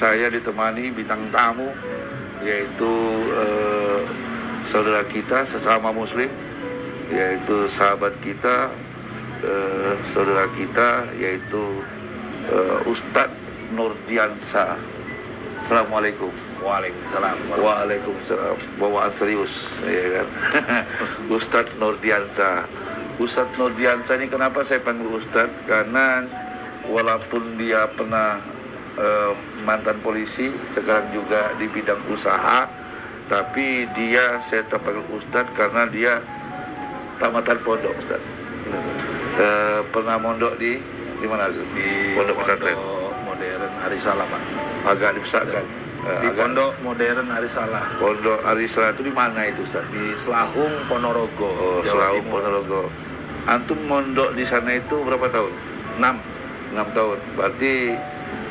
saya ditemani bintang tamu, yaitu saudara kita sesama muslim, yaitu sahabat kita, saudara kita, yaitu Ustadz Nurdiansa. Assalamualaikum. Waalaikumsalam. Waalaikumsalam. Bawaan serius, ya kan? Ustadz Nurdiansa. Ustadz Nurdiansa ini kenapa saya panggil Ustadz? Karena walaupun dia pernah mantan polisi, sekarang juga di bidang usaha, tapi saya panggil Ustadz karena dia tamatan pondok, Ustadz. Pernah mondok di mana? Di Pondok pesantren modern Arisalah, Pak. Agak dibesarkan. Di Pondok Modern Arisalah. Pondok Arisalah itu di mana itu, Ustaz? Di Selahung, Ponorogo. Oh, Jawa Selahung, Timur. Ponorogo. Antum mondok di sana itu berapa tahun? 6 tahun. Berarti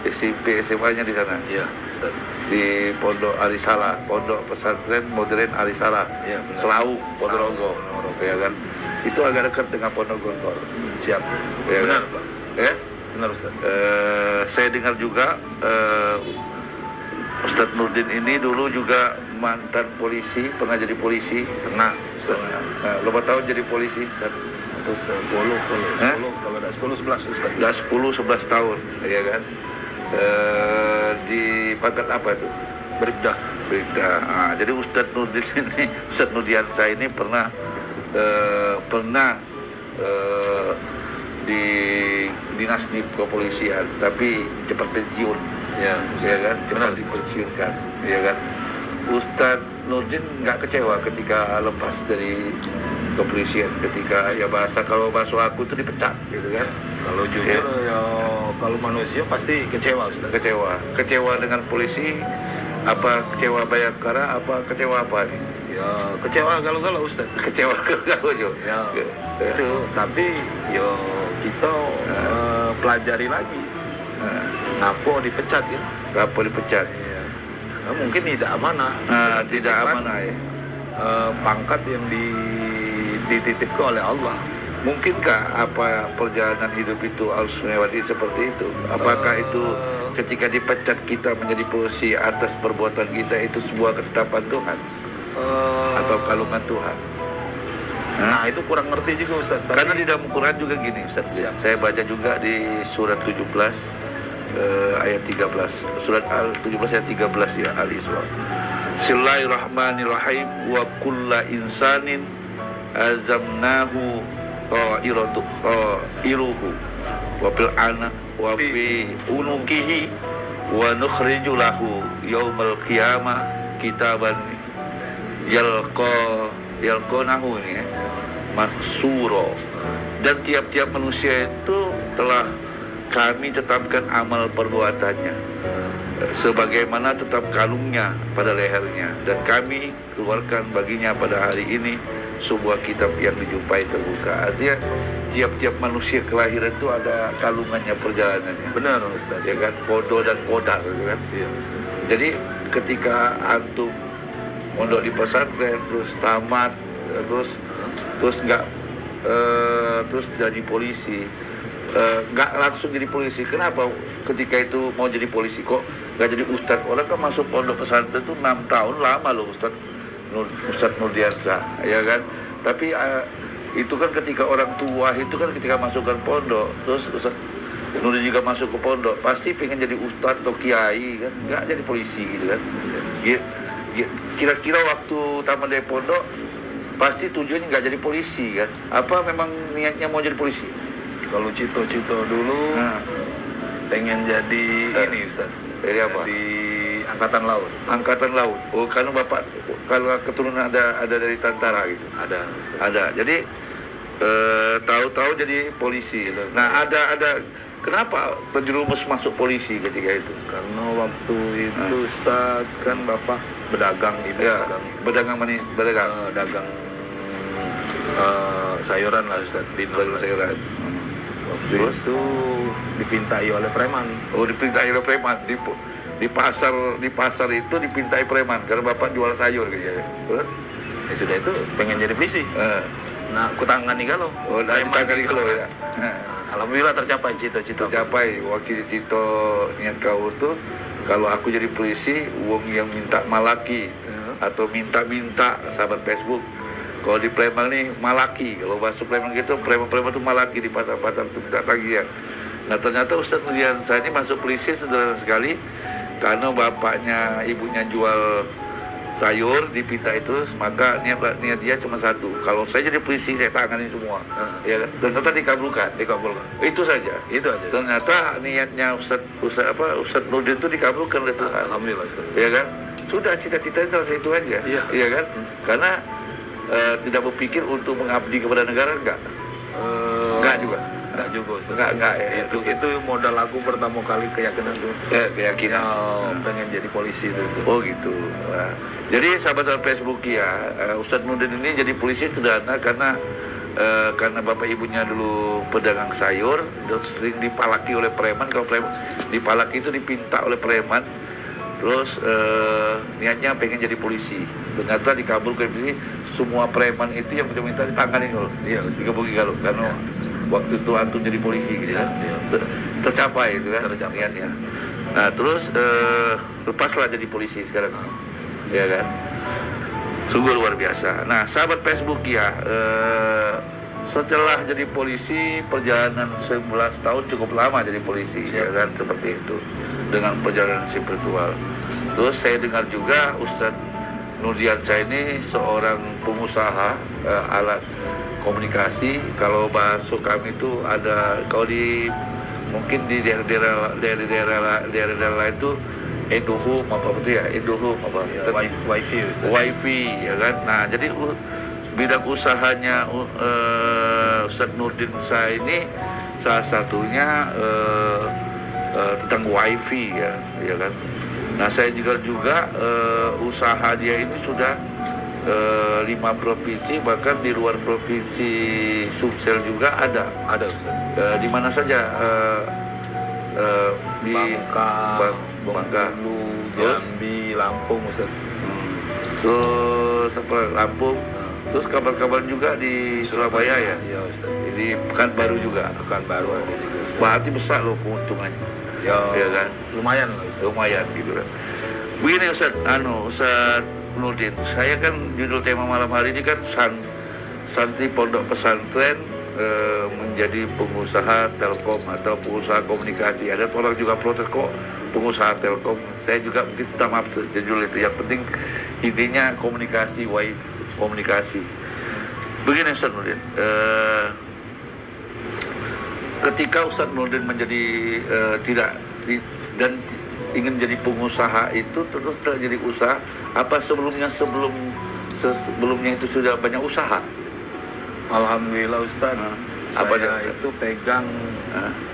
SMP SMA-nya di sana? Iya, Ustaz. Di Pondok Arisalah, Pondok Pesantren Modern Arisalah. Iya, benar. Selahung, Ponorogo. Ponorogo. Ya kan? Itu agak dekat dengan Pondok Gontor. Siap. Ya, Benar, kan? Pak. Ya? Benar, Ustaz. Saya dengar juga Ustadz Nurdin ini dulu juga mantan polisi, pernah jadi polisi. Pernah, Ustaz. Berapa tahun jadi polisi? 10 kalau ada 10-11, Ustaz. Udah 10-11 tahun, ya kan? Di pangkat apa itu? Bribda. Jadi Ustadz Nurdin ini, Ustadz Nurdiansa ini pernah di dinas di kepolisian, tapi cepat pensiun. Ya, Ya kan, cepat dipensiunkan, ya kan. Ustadz Nurdin nggak kecewa ketika lepas dari kepolisian, ketika kalau bahasa aku itu dipecat, gitu kan. Kalau jujur ya, kalau manusia pasti kecewa, Ustaz. Kecewa dengan polisi, apa kecewa Bayangkara, apa kecewa apa nih? Ya kecewa galau-galau, Ustaz. Kecewa kalau Ya, itu tapi yo kita pelajari lagi. Ngapo dipecat gitu. Kenapa dipecat? Ya. Mungkin tidak amanah. Tidak amanah ya. Pangkat yang dititipkan oleh Allah. Mungkinkah apa perjalanan hidup itu harus melewati seperti itu? Apakah itu ketika dipecat kita menjadi polisi atas perbuatan kita itu sebuah ketetapan Tuhan atau kalungan Tuhan? Nah itu kurang ngerti juga, Ustaz. Karena di dalam Quran juga gini, Ustaz. Saya baca juga di surat 17 ayat 13. Surat Al-17 ayat 13 ya, Al-Isra. Bismillahirrahmanirrahim. Wa kulla insanin azamnahu iruhu wa bil ana wa fi unukihi wa nukhriju lahu yaumal qiyamah kitaban yalqonahu ini maksuro. Dan tiap-tiap manusia itu telah kami tetapkan amal perbuatannya sebagaimana tetap kalungnya pada lehernya, dan kami keluarkan baginya pada hari ini sebuah kitab yang dijumpai terbuka. Artinya tiap-tiap manusia kelahiran itu ada kalungannya perjalanannya. Benar, Ustaz. Ya kan, kodo dan kodar, gitu kan. Iya, Ustaz. Jadi ketika antum mondok di pesantren terus tamat terus jadi polisi, nggak langsung jadi polisi. Kenapa ketika itu mau jadi polisi kok nggak jadi ustadz? Orang kan masuk pondok pesantren itu 6 tahun, lama loh Ustadz Nurdiansa, ya kan. Tapi itu kan ketika orang tua itu kan ketika masukkan pondok, terus Ustadz Nurdin juga masuk ke pondok, pasti pengen jadi ustadz atau kiai kan, nggak jadi polisi gitu kan. Kira-kira waktu tamat dari pondok pasti tujuannya nggak jadi polisi kan? Apa memang niatnya mau jadi polisi? Kalau cito-cito dulu pengen jadi ini, Ustaz. Jadi apa? Di Angkatan Laut. Angkatan Laut. Oh, karena bapak kalau keturunan ada dari tentara gitu. Ada, Ustaz. Ada. Jadi tahu-tahu jadi polisi. Nah, ada kenapa penjerumus masuk polisi ketika itu? Karena waktu itu Ustaz kan bapak berdagang gitu. Ya, berdagang mana? Dagang sayuran lah, Ustaz. Di sayuran. Waktu itu dipintai oleh preman. Oh, dipintai oleh preman. Di pasar itu dipintai preman karena bapak jual sayur gitu ya. Terus? Ya sudah itu pengen jadi polisi. Nah, aku tangani kalau. Oh, ditangani kalau ya. Alhamdulillah tercapai cita-cita. Tercapai wakil cito niat kau tuh Kalau aku jadi polisi, wong yang minta malaki atau minta-minta sahabat Facebook. Kalau di Palembang nih malaki, kalau masuk Palembang gitu, Palembang itu malaki di pasar-pasar itu minta tagihan. Nah ternyata Ustadz Nurdiansyah ini masuk polisi sederhana sekali karena bapaknya ibunya jual sayur di pita itu, maka niat dia cuma satu, kalau saya jadi polisi saya tangani semua. Ya, dan ternyata dikabulkan. Itu saja. Ternyata niatnya Ustadz Nurdin itu dikabulkan oleh Tuhan. Alhamdulillah Ustaz. Ya kan? Sudah cita-citanya selesai itu aja. Iya kan? Karena tidak berpikir untuk mengabdi kepada negara, enggak juga Ustaz. Enggak ya. Itu modal aku pertama kali keyakinan tuh. Keyakinan pengen jadi polisi itu. Oh gitu. Nah, jadi sahabat-sahabat Facebook ya, Ustadz Nurdin ini jadi polisi sederhana karena bapak ibunya dulu pedagang sayur, terus sering dipalaki oleh preman. Kalau preman dipalaki itu dipinta oleh preman, terus niatnya pengen jadi polisi. Ternyata dikabulkan. Jadi semua preman itu yang minta ditangani loh. Iya, dikebuki kalau karena waktu itu antum jadi polisi gitu kan. Tercapai itu kan niatnya. Nah terus lepaslah jadi polisi sekarang. Ya kan, sungguh luar biasa. Nah sahabat Facebook ya, setelah jadi polisi perjalanan 11 tahun cukup lama jadi polisi. Ya kan, seperti itu dengan perjalanan spiritual. Terus saya dengar juga Ustadz Nurdiansyah ini seorang pengusaha alat komunikasi. Kalau bahasa kami itu ada, kalau mungkin di daerah-daerah lain itu Indohome wifi ya kan. Nah jadi bidang usahanya Ustadz Nurdiansyah ini salah satunya tentang wifi ya kan. Nah saya juga usaha dia ini sudah 5 provinsi, bahkan di luar provinsi Sumsel juga ada Ustaz. Di mana saja di Bangka, Jambi, Lampung Ustaz. Terus Lampung, terus kabar-kabar juga di Surabaya ya. Iya Ustaz. Di Pekanbaru juga. Pekanbaru ada juga Ustaz. Berarti besar loh keuntungannya. Ya kan? Lumayan lah Ustaz. Lumayan gitu kan. Begini Ustadz Nurdin, saya kan judul tema malam hari ini kan santri pondok pesantren menjadi pengusaha telkom atau pengusaha komunikasi. Ada orang juga protes kok pengusaha telkom. Saya juga mungkin minta maaf judul itu. Yang penting intinya komunikasi. Begini Ustadz Nurdin, ketika Ustadz Nurdin menjadi dan ingin jadi pengusaha itu terus terjadi usaha, apa sebelumnya itu sudah banyak usaha? Alhamdulillah Ustaz. Saya itu pegang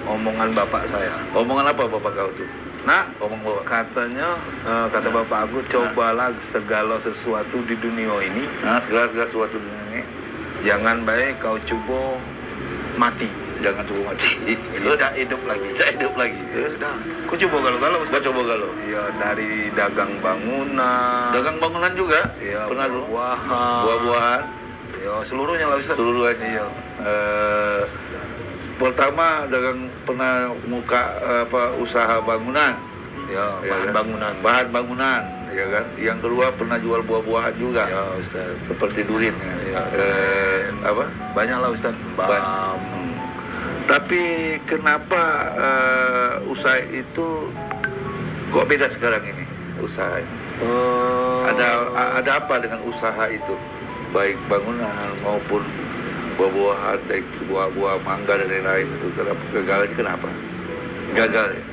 omongan bapak saya. Omongan apa bapak kau tuh? Nah, omong bapak. Katanya kata bapak aku, cobalah segala sesuatu di dunia ini. Segala sesuatu di dunia ini. Jangan baik kau coba mati. Jangan coba mati. Tidak hidup lagi. Ya, sudah. Kau coba galau Ustaz. Coba galau. Iya, dari dagang bangunan. Dagang bangunan juga. Iya, pernah dulu. Buah-buahan. Ya, seluruhnya lah Ustaz. Seluruhnya. Iya. Pertama pernah usaha bangunan. Ya, bahan bangunan. Ya kan. Yang kedua pernah jual buah-buahan juga. Ya, Ustaz. Seperti durian ya. Banyak lah Ustaz. Tapi kenapa usaha itu kok beda sekarang ini usaha? Ada apa dengan usaha itu? Baik bangunan maupun buah-buahan, buah mangga dan lain-lain itu. Kenapa? Gagal ya?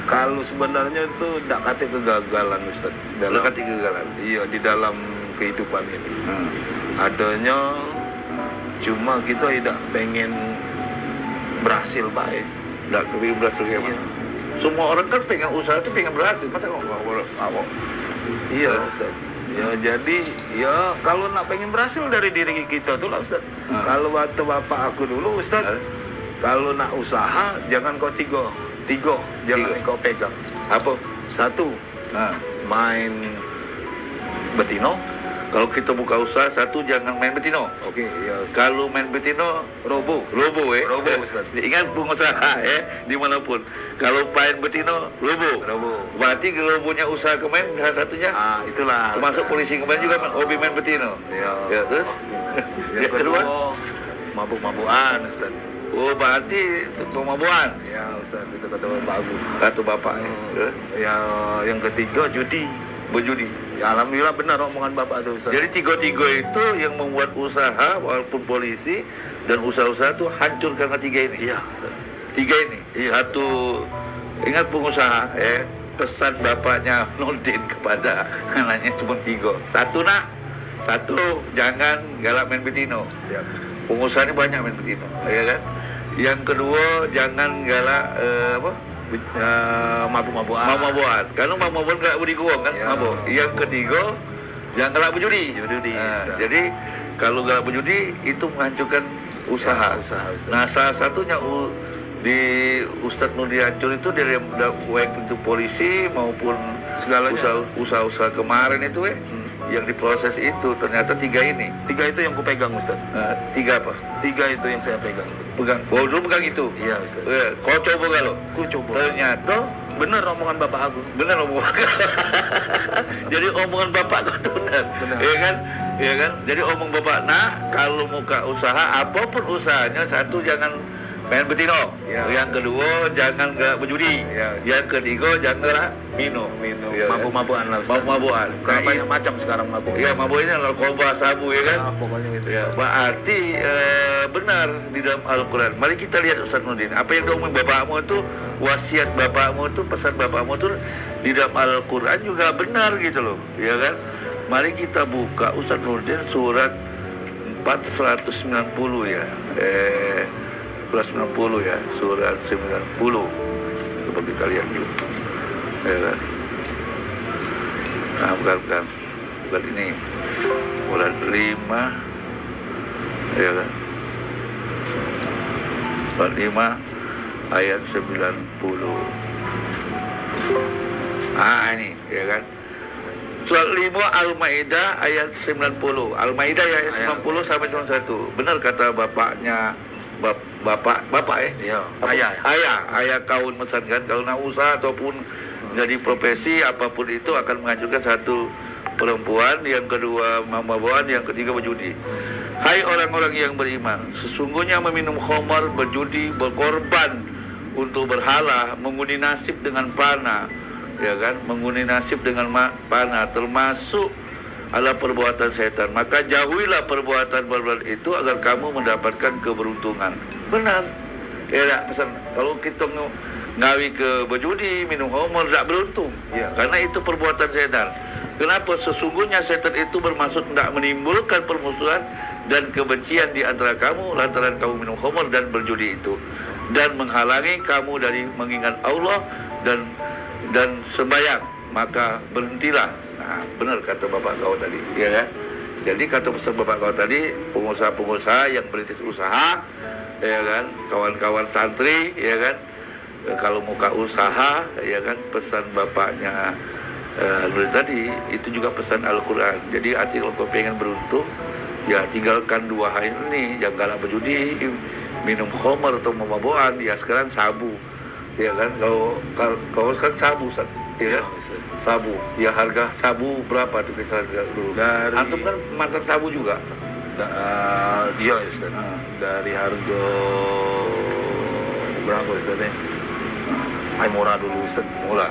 Kalau sebenarnya itu tidak kata kegagalan Ustaz. Kegagalan? Iya, di dalam kehidupan ini. Adanya cuma kita tidak pengen berhasil baik. Tidak pengen berhasil ya, Iya. Semua orang kan pengen usaha itu pengen berhasil. Masa nggak mau? Iya Ustaz. Ya jadi ya kalau nak pengen berhasil dari diri kita tuh lah Ustaz. Kalau waktu bapak aku dulu Ustaz, kalau nak usaha jangan kau tiga, jangan kau pegang. Apa? Satu, main betino. Kalau kita buka usaha, satu jangan main betino. Oke, iya Ustaz. Kalau main betino, Robo. lobo Robo, Ustaz. Ingat pengusaha dimanapun. Kalau main betino, lobo. Robo. Berarti lobonya usaha kemarin salah satunya. Itulah. Termasuk polisi kemarin juga hobi main betino. Iya. Ya, terus Yang kedua, mabuk-mabukan Ustaz. oh berarti pemabuan Ya Ustaz, itu kata Bapak Abu. kata bapak. Ya, yang ketiga judi. Berjudi. Ya alhamdulillah benar omongan Bapak itu Ustaz. Jadi tiga-tiga itu yang membuat usaha walaupun polisi dan usaha-usaha itu hancur karena tiga ini. Iya. Tiga ini. Iya. Satu, ingat pengusaha pesan bapaknya Nurdin kepada anaknya cuma tiga. Satu nak, satu jangan galak main betino. Siap. Pengusaha ini banyak main betino, ya kan? Yang kedua jangan galak Mabuk-mabukan. mabuk-mabukan. Karena mabuk-mabukan galak budi gowong kan, Ya. mabuk. Yang ketiga jangan galak berjudi. Judi, Ustaz. Jadi kalau galak berjudi itu menghancurkan usaha. Ya, usaha, Ustaz. Nah, salah satunya di Ustadz Nurdiancur itu dari baik itu polisi maupun Segalanya. usaha-usaha kemarin itu yang diproses itu ternyata tiga ini. Tiga itu yang kupegang Ustaz. Tiga apa? Tiga itu yang saya pegang. Pegang. Oh, dulu pegang itu. Iya Ustaz. Kau coba kalau Ku coba. ternyata Benar omongan Bapak Agung. benar omongan. Jadi omongan bapak kau benar. Benar. Iya kan? Iya kan? Jadi omong bapak, nah kalau muka usaha apapun usahanya satu jangan main betino. Ya. Yang kedua jangan gak berjudi. Ya. Yang ketiga jangan minum. Ya, Mabuk-mabukan lah Ustaz. Mabuk-mabukan. Karena Nah, banyak macam sekarang mabuk. iya mabuk ini narkoba, sabu ya kan? Pokoknya gitu. Ya, berarti benar di dalam Al-Quran. Mari kita lihat Ustaz Nurdin. Apa yang diomongin bapakmu itu, wasiat bapakmu itu, pesan bapakmu itu di dalam Al-Quran juga benar gitu loh, ya kan? Mari kita buka Ustaz Nurdin surat 490 ya. Surat 90 ya, surat 90. Coba kita lihat dulu. Ya kan? Nah, bukan ini. Surat 5 ya kan? Surat 5 ayat 90. Ini ya kan? Surat 5 Al-Maidah ayat 90. Al-Maidah ya ayat 90 sampai 91. Benar kata bapaknya bapak Iya, Apa? ayah. Ayah kawan mesankan kalau nak usaha ataupun jadi profesi apapun itu akan menghancurkan satu perempuan, yang kedua mabuk, yang ketiga berjudi. Hai orang-orang yang beriman, sesungguhnya meminum khamar, berjudi, berkorban untuk berhala, mengundi nasib dengan panah, ya kan? Mengundi nasib dengan panah termasuk adalah perbuatan setan. Maka jauhilah perbuatan itu agar kamu mendapatkan keberuntungan. Benar. Ya, tak pesan. Kalau kita ngawi ke berjudi, minum khamar, tak beruntung. Ya. Karena itu perbuatan setan. Kenapa? Sesungguhnya setan itu bermaksud tidak menimbulkan permusuhan dan kebencian di antara kamu lantaran kamu minum khamar dan berjudi itu, dan menghalangi kamu dari mengingat Allah dan sembahyang. Maka berhentilah. Nah, benar kata bapak kau tadi, ya kan? Jadi kata pesan bapak kau tadi, pengusaha-pengusaha yang berintis usaha, ya kan? Kawan-kawan santri, ya kan? Kalau muka usaha, ya kan? Pesan bapaknya Nurdin tadi itu juga pesan Al-Quran. Jadi arti kalau kau pengen beruntung, ya tinggalkan dua hal ini, jangan galak berjudi, minum khamar atau memabukan. Ya sekarang sabu, ya kan? Kalau sekarang sabu, ya kan? Sabu, ya harga sabu berapa tuh misalnya dulu? Antum kan mantan sabu juga. Dia Ustaz. Dari harga berapa Ustaz? Murah dulu Ustaz. Murah.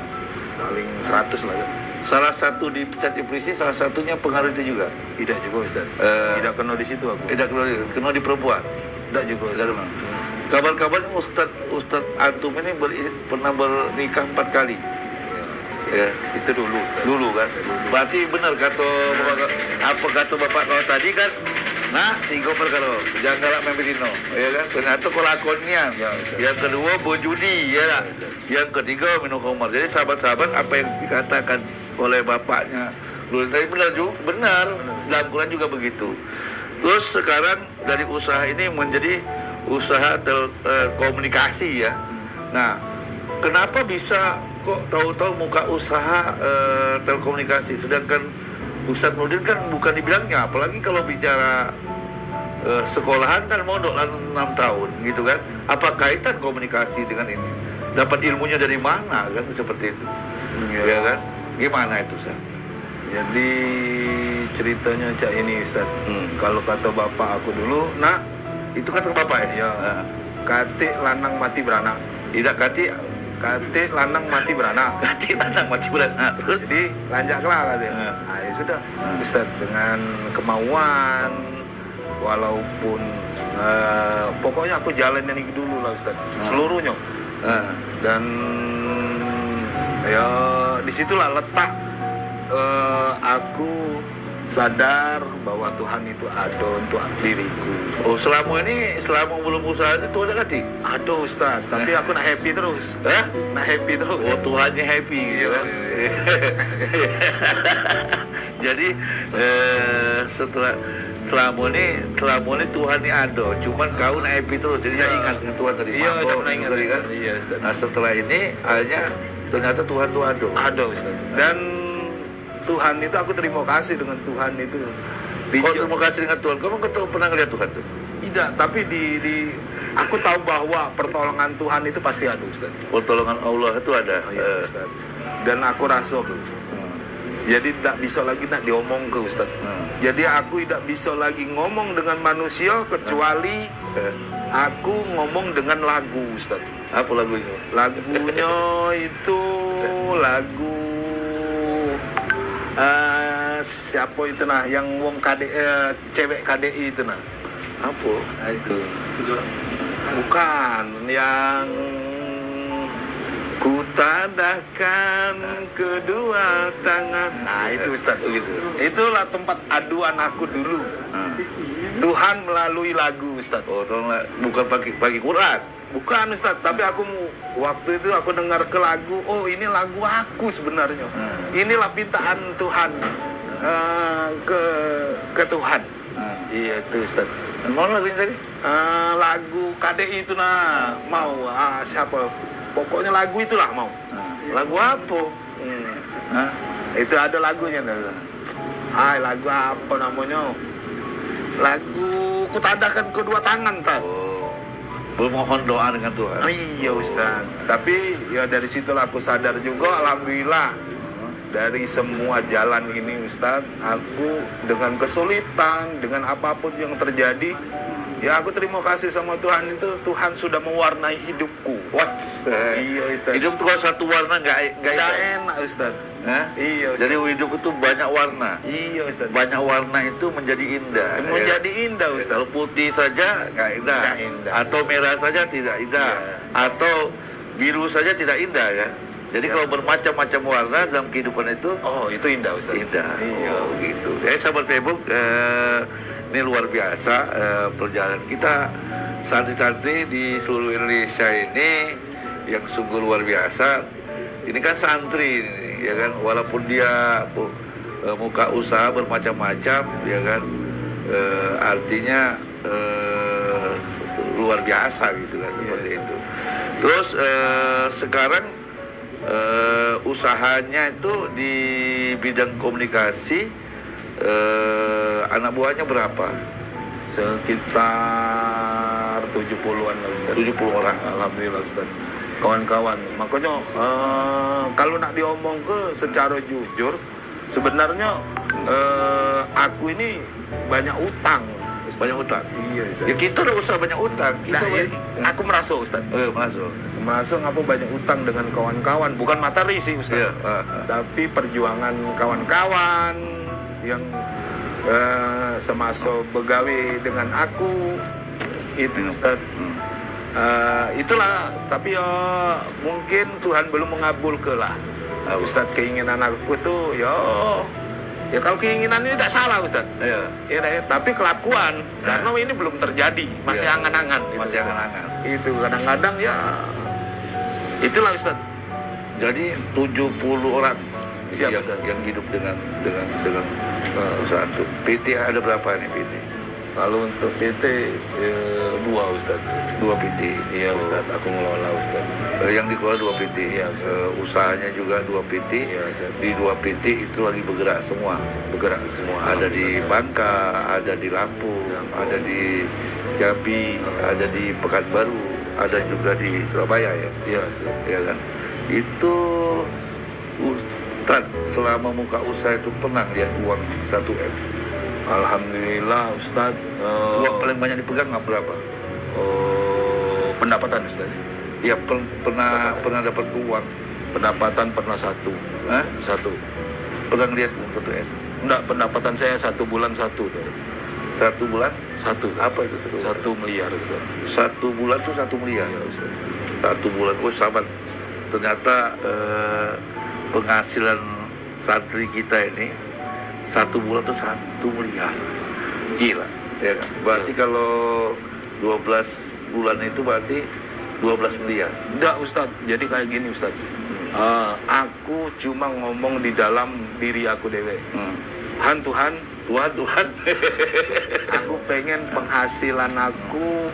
Paling 100 lah ya. Salah satu dipecat di polisi, salah satunya pengaruh itu juga. Tidak juga Ustaz. Tidak kena di situ aku. Tidak kena di perempuan. Tidak juga Ustaz. Tidak kena. Kabar-kabarnya Ustadz Antum ini pernah bernikah 4 kali. Ya, Itu dulu Ustaz. dulu kan. Berarti benar kata bapak kau tadi kan. Nah, 3 perkara. Jangan galak main betino, ya kan? Ternyata kau lakonnya. Ya, Ustaz. Yang kedua berjudi, ya tak? Yang ketiga minum khamar. Jadi sahabat-sahabat apa yang dikatakan oleh bapaknya dulu tadi benar juga, benar. Dalam Quran juga begitu. Terus sekarang dari usaha ini menjadi usaha komunikasi ya. Nah, kenapa bisa kok tahu-tahu muka usaha telekomunikasi, sedangkan Ustadz Nurdin kan bukan dibilangnya, apalagi kalau bicara sekolahan kan mondok 6 tahun gitu kan. Apa kaitan komunikasi dengan ini? Dapat ilmunya dari mana kan seperti itu? Ya kan? Gimana itu, Ustaz? Jadi ceritanya Cak ini Ustaz. Kalau kata bapak aku dulu, nak, Itu kata Bapak ya? Iya. Katik lanang mati beranak. Tidak Katik lanang mati beranak. kati lanang mati beranak. Terus Jadi lanjaklah katanya. Nah, ya sudah, Ustaz, dengan kemauan, walaupun pokoknya aku jalanin ini dulu lah Ustaz, seluruhnya. Dan ya disitulah letak aku sadar bahwa Tuhan itu ada untuk diriku. Oh, selama belum usaha itu Tuhan kati? Aduh Ustaz, tapi aku nak happy terus. Hah? Nak happy terus. Oh, Tuhannya happy gitu kan? Jadi selama ini Tuhan ini ada, cuman kau nak happy terus, jadi Iya. ingat dengan Tuhan tadi. Iya, Mabok udah ingat tadi kan? Ustaz. Iya Ustaz. Nah setelah ini akhirnya ternyata Tuhan itu ada. Ada Ustaz. Dan Tuhan itu aku terima kasih dengan Tuhan itu. Kau terima kasih dengan Tuhan. Kamu pernah ngeliat Tuhan tuh? Tidak, tapi aku tahu bahwa pertolongan Tuhan itu pasti ada Ustaz. Pertolongan Allah itu ada. Oh, iya, Ustaz. Dan aku rasa tuh. Jadi tidak bisa lagi nak diomong ke Ustaz. Jadi aku tidak bisa lagi ngomong dengan manusia kecuali aku ngomong dengan lagu Ustaz. Apa lagunya? Lagunya itu lagu siapa itu nah yang wong cewek KDI itu nah. Apa? Itu. Bukan yang ku tadahkan kedua tangan. Nah, itu Ustaz. Gitu. Itulah tempat aduan aku dulu. Tuhan melalui lagu Ustaz. Oh, tolonglah, bukan pagi Quran. Bukan Ustaz, tapi waktu itu aku dengar ke lagu, oh ini lagu aku sebenarnya. Inilah pintaan Tuhan ke Tuhan. Iya itu Ustaz. Mana lagunya tadi? Lagu KDI itu nah mau siapa? Pokoknya lagu itulah mau. Lagu apa? Hah? Itu ada lagunya tuh. Lagu apa namanya? Lagu Kutadakan Kedua Tangan tak? Oh, bermohon doa dengan Tuhan. Iya Ustaz. Tapi ya dari situlah aku sadar juga, alhamdulillah dari semua jalan ini Ustaz, aku dengan kesulitan, dengan apapun yang terjadi, ya aku terima kasih sama Tuhan itu. Tuhan sudah mewarnai hidupku. What? Iya Ustaz. Hidup tuh kalau satu warna nggak enak Ustaz. Hah? Iya Ustaz. Jadi hidup itu banyak warna. Iya Ustaz. Banyak warna itu menjadi indah. Menjadi indah Ustaz. Kalau putih saja nggak indah. Nggak indah. Atau merah saja tidak indah. Iya. Atau biru saja tidak indah ya. Jadi kalau bermacam-macam warna dalam kehidupan itu, Oh, itu indah Ustaz. indah. Iya. Oh, gitu. Sahabat Facebook, ini luar biasa perjalanan kita santri-santri di seluruh Indonesia ini yang sungguh luar biasa. Ini kan santri, ya kan, walaupun dia muka usaha bermacam-macam, ya kan, artinya luar biasa gitu kan, seperti itu. Terus sekarang usahanya itu di bidang komunikasi, anak buahnya berapa? Sekitar 70-an lah Ustaz. 70 orang. Alhamdulillah Ustaz. Kawan-kawan. Makanya kalau nak diomong ke secara jujur, sebenarnya aku ini banyak utang. Banyak utang. Iya Ustaz. Ya kita udah usaha banyak utang. Kita Aku merasa Ustaz. masuk. Merasa ngapa banyak utang dengan kawan-kawan. Bukan materi sih Ustaz. Iya. Tapi perjuangan kawan-kawan yang semasa begawe dengan aku itu Ustaz. Itulah, tapi ya mungkin Tuhan belum mengabulkan lah Ustaz keinginan aku tuh ya kalau keinginan ini tidak salah Ustaz Iya. ya, tapi kelakuan karena ini belum terjadi, masih Iya. angan-angan gitu. Masih angan-angan. Itu kadang-kadang ya itulah Ustaz. Jadi 70 orang Siap, yang, Ustaz. yang hidup dengan usaha itu. PT ada berapa nih PT? Kalau untuk PT 2 Ustaz. 2 PT. Iya Ustaz, aku ngelola Ustaz. Yang dikelola 2 PT. Iya, Ustaz. Usahanya juga 2 PT. Iya, Ustaz. Di 2 PT itu lagi bergerak semua. Bergerak semua. Ada di Bangka, ada di Lampung, ada di Jambi, ada di Pekanbaru, ada juga di Surabaya ya. Iya, Ustaz. Ya kan? Itu Ustaz selama muka usaha itu pernah lihat uang 1 M. Alhamdulillah Ustadz. Uang paling banyak dipegang nggak berapa? Pendapatan Ustadz. Ya pernah dapat uang. Pendapatan pernah satu. Hah? Satu. Pernah lihat uang 1 M? Enggak, pendapatan saya 1 bulan satu. 1 bulan? Satu. Apa itu? 1 miliar Ustadz. 1 bulan tuh 1 miliar. Iya Ustadz. 1 bulan, oh sahabat. Ternyata penghasilan santri kita ini 1 bulan tuh 1 miliar. Gila, ya kan? Berarti kalau 12 bulan itu berarti 12 miliar. Enggak Ustadz, jadi kayak gini Ustadz. Aku cuma ngomong di dalam diri aku dewe. Tuhan, Tuhan. aku pengen penghasilan aku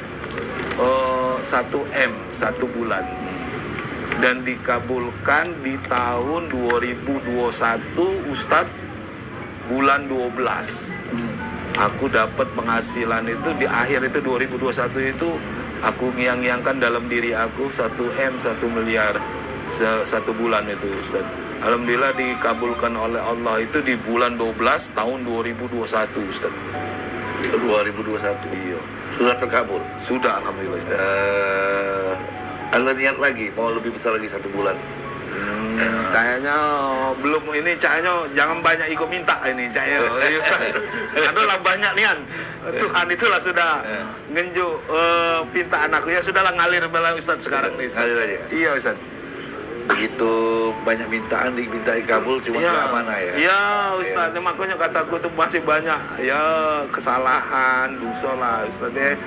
1 M 1 bulan. Dan dikabulkan di tahun 2021 Ustadz, bulan 12. Aku dapat penghasilan itu di akhir itu 2021 itu aku ngiang-ngiangkan dalam diri aku 1 M 1 miliar 1 bulan itu Ustaz. Alhamdulillah dikabulkan oleh Allah itu di bulan 12 tahun 2021 Ustaz. 2021. Iya. Sudah terkabul. Sudah alhamdulillah Ustaz. Ada niat lagi mau lebih besar lagi 1 bulan. Kayaknya belum ini, kayaknya jangan banyak ikut minta ini kayaknya. Adalah banyak nian. Tuhan itulah sudah ngenjuk pintaan aku, ya sudahlah ngalir bala Ustaz sekarang nih. Ngalir aja. Iya Ustaz. Begitu banyak mintaan dimintai kabul cuma Iya. nggak mana ya. Iya Ustaz, makanya kataku tuh masih banyak ya kesalahan, dosa lah Ustaz ya.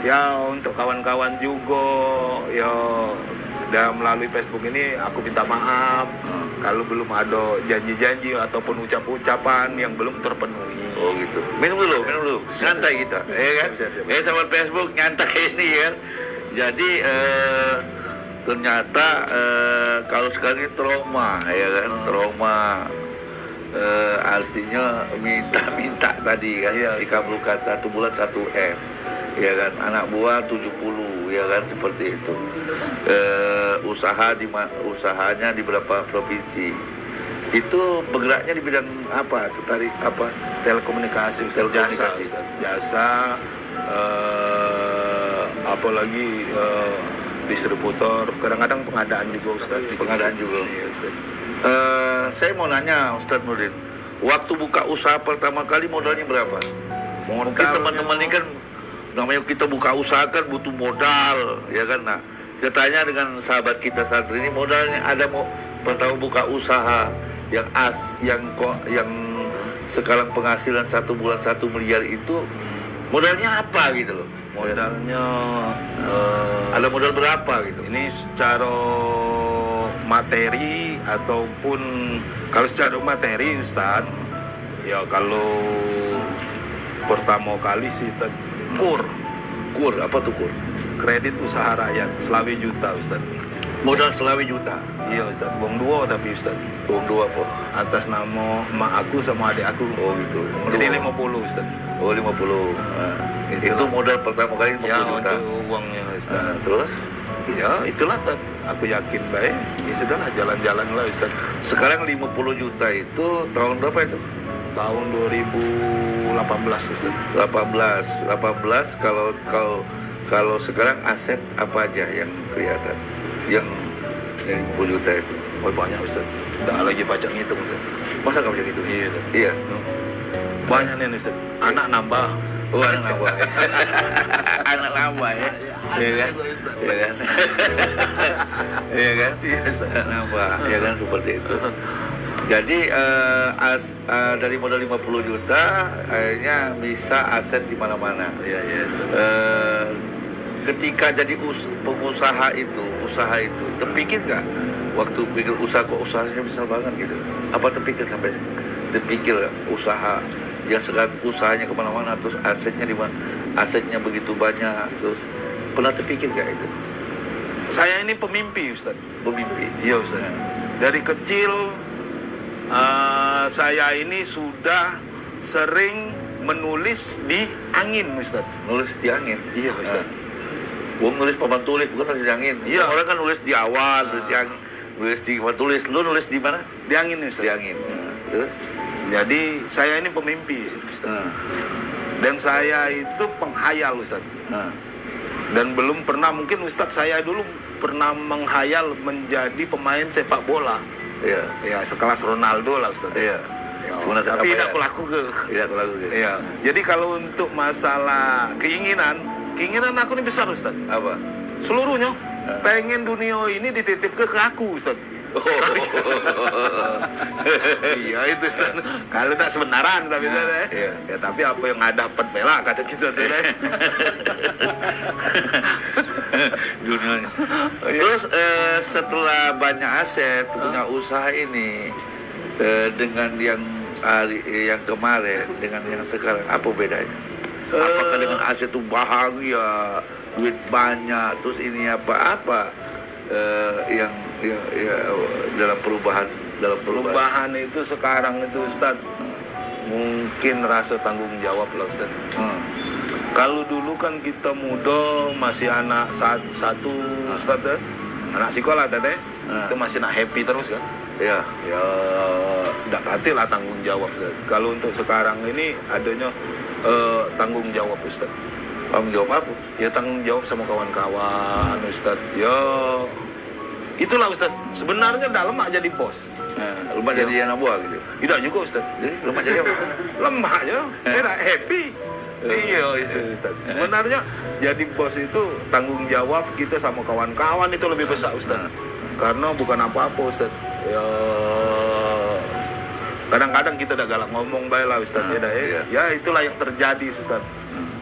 Ya untuk kawan-kawan juga ya. Dan melalui Facebook ini aku minta maaf kalau belum ada janji-janji ataupun ucap-ucapan yang belum terpenuhi. Oh gitu. Minum dulu. Nyantai kita, ya kan? Siap. Sahabat Facebook nyantai ini kan. Jadi ternyata kalau sekarang ini trauma, ya kan? Trauma artinya minta tadi kan, Iya, dikabulkan 1 bulan 1 M. Ya kan, anak buah 70, ya kan, seperti itu. Usahanya di beberapa provinsi. Itu bergeraknya di bidang apa? Tertarik apa? Telekomunikasi, Ustaz. Telekomunikasi. Jasa, apalagi distributor, kadang-kadang pengadaan juga Ustaz. Pengadaan juga. Iya, Ustaz. Saya mau nanya Ustadz Nurdin, waktu buka usaha pertama kali modalnya berapa? Mungkin teman-teman ini kan namanya kita buka usaha kan butuh modal, ya kan? Nah, kita tanya dengan sahabat kita santri ini, modalnya ada mau pertama buka usaha yang sekarang penghasilan 1 bulan 1 miliar itu modalnya apa gitu loh? Modalnya Ada modal berapa gitu? ini secara materi ataupun kalau secara materi Ustaz, ya kalau pertama kali sih kur Apa tuh kur? kredit usaha rakyat Selawi juta Ustaz. Modal Selawi juta. Iya Ustaz, uang 2 tapi Ustaz, Uang 2 apa? atas nama emak aku sama adik aku. Oh gitu. Jadi 50 Ustaz. Oh 50. Itu modal pertama kali 50 Ya juta. untuk uangnya Ustaz. Terus Ya itulah Ustaz. Aku yakin baik. Ya sudahlah jalan-jalan lah Ustaz. sekarang 50 juta itu tahun berapa itu? Tahun 2018 Ustaz. 18 kalau sekarang aset apa aja yang kelihatan? Yang 50 juta itu. Oh banyak Ustaz. Tak lagi baca ngitung Ustaz. Masa nggak bisa gitu? Iya Ustaz. Iya. Banyak nih Ustaz. Anak nambah. Oh, anak nambah ya. Anak nambah ya. Iya kan? Iya kan? Iya kan? Anak nambah, ya kan seperti itu. Jadi dari modal 50 juta akhirnya bisa aset di mana-mana. Iya. Ketika jadi pengusaha itu, terpikir nggak waktu pikir usaha kok usahanya besar banget gitu? Apa terpikir sampai terpikir usaha yang sekarang usahanya kemana-mana terus asetnya di mana? Asetnya begitu banyak terus pernah terpikir nggak itu? Saya ini pemimpi, Ustaz. Pemimpi. Iya, Ustaz. Dari kecil saya ini sudah sering menulis di angin, Ustaz. Nulis di angin. Iya, Ustaz. Gua nulis papan tulis, bukan nulis di angin. Iya. Orang kan nulis di awan, nulis di angin, nulis di papan tulis. Lu nulis di mana? Di angin, Ustaz. Di angin. Terus? Jadi saya ini pemimpi, Ustaz. Dan saya itu penghayal, Ustaz. Dan belum pernah, mungkin Ustaz saya dulu pernah menghayal menjadi pemain sepak bola. Iya. Ya, sekelas Ronaldo lah, Ustaz. Iya. Ya, Cuma tapi tidak kesampaian. kulaku ke. Tidak kulaku ke. Iya. Jadi kalau untuk masalah keinginan aku ini besar, Ustaz. Apa? Seluruhnya pengen dunia ini dititip ke aku, Ustaz. Iya itu, Ustaz. Kalau tak sebenaran tapi Ustaz, iya. ya tapi apa yang ada dapat bela kata kita tuh. Dunianya. Terus setelah banyak aset punya usaha ini dengan yang kemarin dengan yang sekarang, apa bedanya? Apakah dengan aset itu bahagia, duit banyak, terus ini apa yang dalam perubahan Perubahan itu sekarang itu, Ustaz, mungkin rasa tanggung jawab lah, Ustaz. Kalau dulu kan kita muda, masih anak satu, Ustaz, anak sekolah tadi, itu masih nak happy terus kan? Ya. Ya, tidak hati lah tanggung jawab, Ustaz. Kalau untuk sekarang ini adanya tanggung jawab, Ustaz. Tanggung jawab apa? Ya tanggung jawab sama kawan-kawan, Ustaz. Ya, itulah, Ustaz. Sebenarnya dah lemak jadi bos. Lemak jadi anak buah gitu. Tidak juga, Ustaz. Jadi lemak jadi apa? Lemak aja, happy. Iya, Ustaz. Sebenarnya jadi bos itu tanggung jawab kita sama kawan-kawan itu lebih besar, Ustaz. Karena bukan apa-apa, Ustaz. Ya, kadang-kadang kita udah galak ngomong baik lah, Ustaz. Ya itulah yang terjadi, Ustaz.